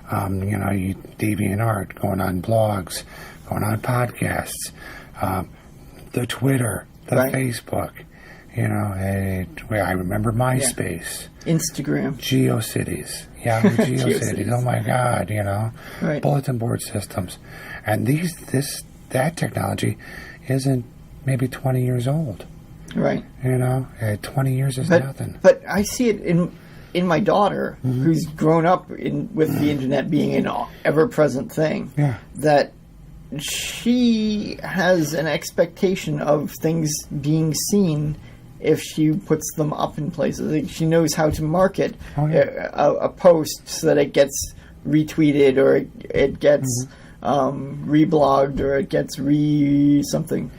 Speaker 1: You DeviantArt, going on blogs, going on podcasts, the Twitter, the Facebook. I remember MySpace.
Speaker 2: Instagram.
Speaker 1: GeoCities. Yahoo GeoCities. Oh my God,
Speaker 2: Right.
Speaker 1: Bulletin board systems. And that technology isn't maybe 20 years old.
Speaker 2: Right.
Speaker 1: 20 years is nothing.
Speaker 2: But I see it in my daughter, who's grown up with the internet being an ever-present thing.
Speaker 1: Yeah.
Speaker 2: That she has an expectation of things being seen if she puts them up in places. Like, she knows how to market a post so that it gets retweeted, or it gets reblogged, or it gets something.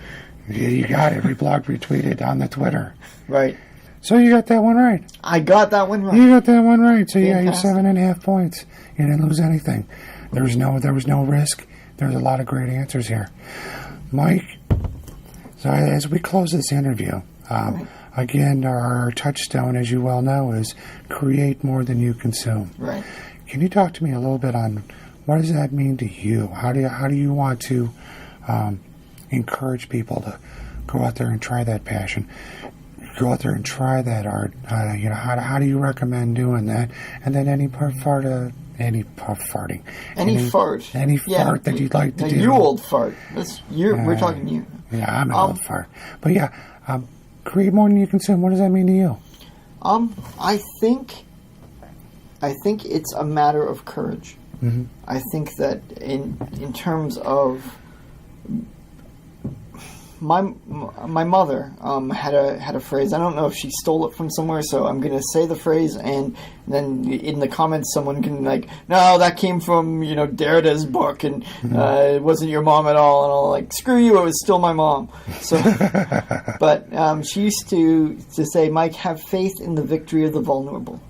Speaker 1: Yeah, you got it. Reblogged, retweeted on the Twitter.
Speaker 2: Right.
Speaker 1: So you got that one right.
Speaker 2: I got that one right.
Speaker 1: You got that one right. So you got your
Speaker 2: Fantastic.
Speaker 1: 7.5 points. You didn't lose anything. There was no risk. There's a lot of great answers here. Mike, so as we close this interview, again, our touchstone, as you well know, is create more than you consume.
Speaker 2: Right.
Speaker 1: Can you talk to me a little bit on what does that mean to you? How do you want to encourage people to go out there and try that passion? Go out there and try that art. How do you recommend doing that? And then any fart that you'd like to do.
Speaker 2: You old fart. We're talking to you.
Speaker 1: Yeah, I'm an old fart. But create more than you consume. What does that mean to you?
Speaker 2: I think it's a matter of courage.
Speaker 1: Mm-hmm.
Speaker 2: I think that in terms of my mother had a phrase. I don't know if she stole it from somewhere, so I'm going to say the phrase, and then in the comments someone can no, that came from Derrida's book, and it wasn't your mom at all, and I'll screw you, it was still my mom. So, but she used to say, Mike, have faith in the victory of the vulnerable,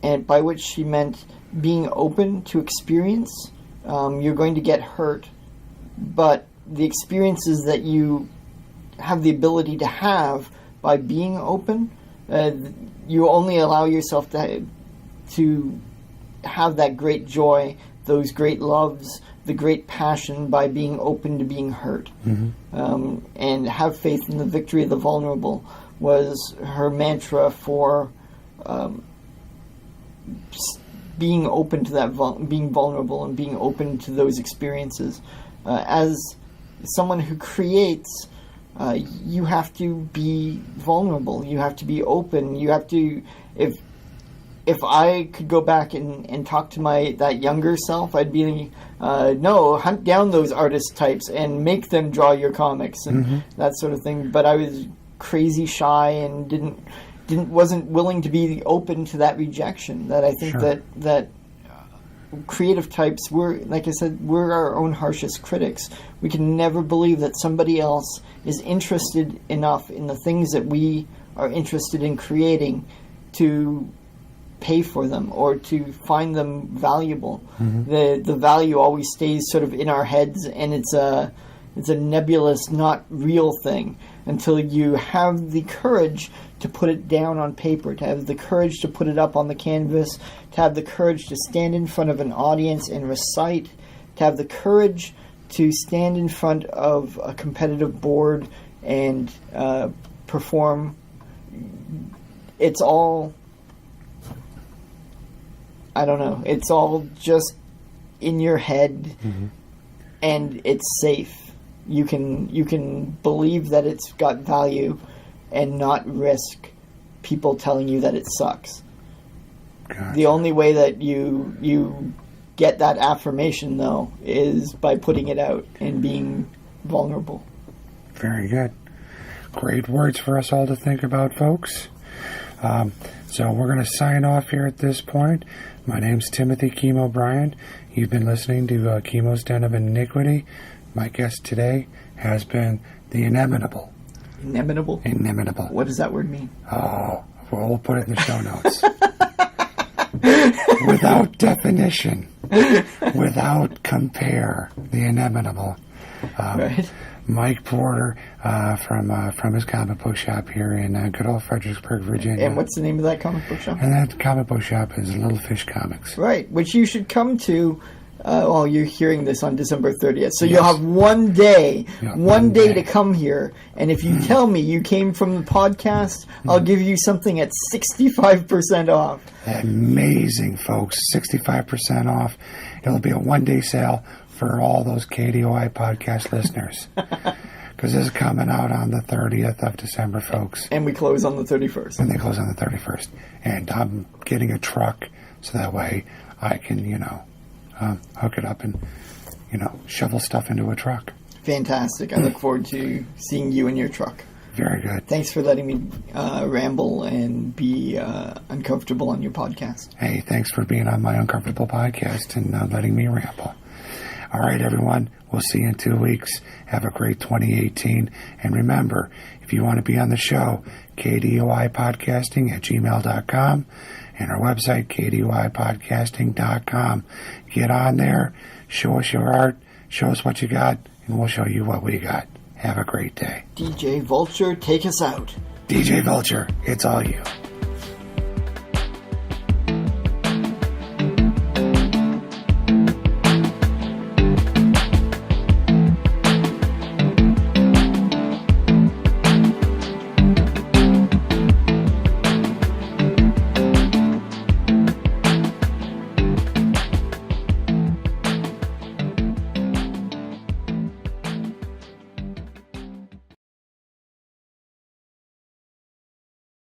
Speaker 2: and by which she meant being open to experience. You're going to get hurt, but the experiences that you have the ability to have by being open, you only allow yourself to have that great joy, those great loves, the great passion by being open to being hurt. And have faith in the victory of the vulnerable was her mantra for being open to that, being vulnerable and being open to those experiences. As someone who creates, you have to be vulnerable. You have to be open. You have to. If I could go back and talk to that younger self, I'd be no, hunt down those artist types and make them draw your comics and that sort of thing. But I was crazy shy and wasn't willing to be open to that rejection. That I think that creative types, like I said, we're our own harshest critics. We can never believe that somebody else is interested enough in the things that we are interested in creating to pay for them or to find them valuable. The value always stays sort of in our heads, and it's a nebulous, not real thing until you have the courage to put it down on paper, to have the courage to put it up on the canvas, to have the courage to stand in front of an audience and recite, to have the courage to stand in front of a competitive board and perform. It's all, I don't know, it's all just in your head, and it's safe. You can believe that it's got value and not risk people telling you that it sucks.
Speaker 1: Gotcha.
Speaker 2: The only way that you get that affirmation, though, is by putting it out and being vulnerable.
Speaker 1: Very good. Great words for us all to think about, folks. So we're going to sign off here at this point. My name's Timothy Keem O'Brien. You've been listening to Chemo's Den of Iniquity. My guest today has been the inimitable.
Speaker 2: Inimitable?
Speaker 1: Inimitable.
Speaker 2: What does that word mean?
Speaker 1: Oh, we'll put it in the show notes. without definition, without compare, the inimitable.
Speaker 2: Right.
Speaker 1: Mike Porter from his comic book shop here in good old Fredericksburg, Virginia.
Speaker 2: And what's the name of that comic book shop?
Speaker 1: And that comic book shop is Little Fish Comics.
Speaker 2: Right, which you should come to. You're hearing this on December 30th, so you'll have one day to come here. And if you tell me you came from the podcast, I'll give you something at 65% off.
Speaker 1: Amazing, folks! 65% off. It'll be a one-day sale for all those KDOI podcast listeners. Because this is coming out on the 30th of December, folks.
Speaker 2: And we close on the 31st.
Speaker 1: And they close on the 31st. And I'm getting a truck so that way I can, hook it up and, shovel stuff into a truck.
Speaker 2: Fantastic. I look forward to seeing you in your truck.
Speaker 1: Very good.
Speaker 2: Thanks for letting me ramble and be uncomfortable on your podcast.
Speaker 1: Hey, thanks for being on my uncomfortable podcast and letting me ramble. All right, everyone. We'll see you in 2 weeks. Have a great 2018. And remember, if you want to be on the show, KDOIpodcasting@gmail.com and our website, KDOIpodcasting.com. Get on there, show us your art, show us what you got, and we'll show you what we got. Have a great day.
Speaker 2: DJ Vulture, take us out.
Speaker 1: DJ Vulture, it's all you.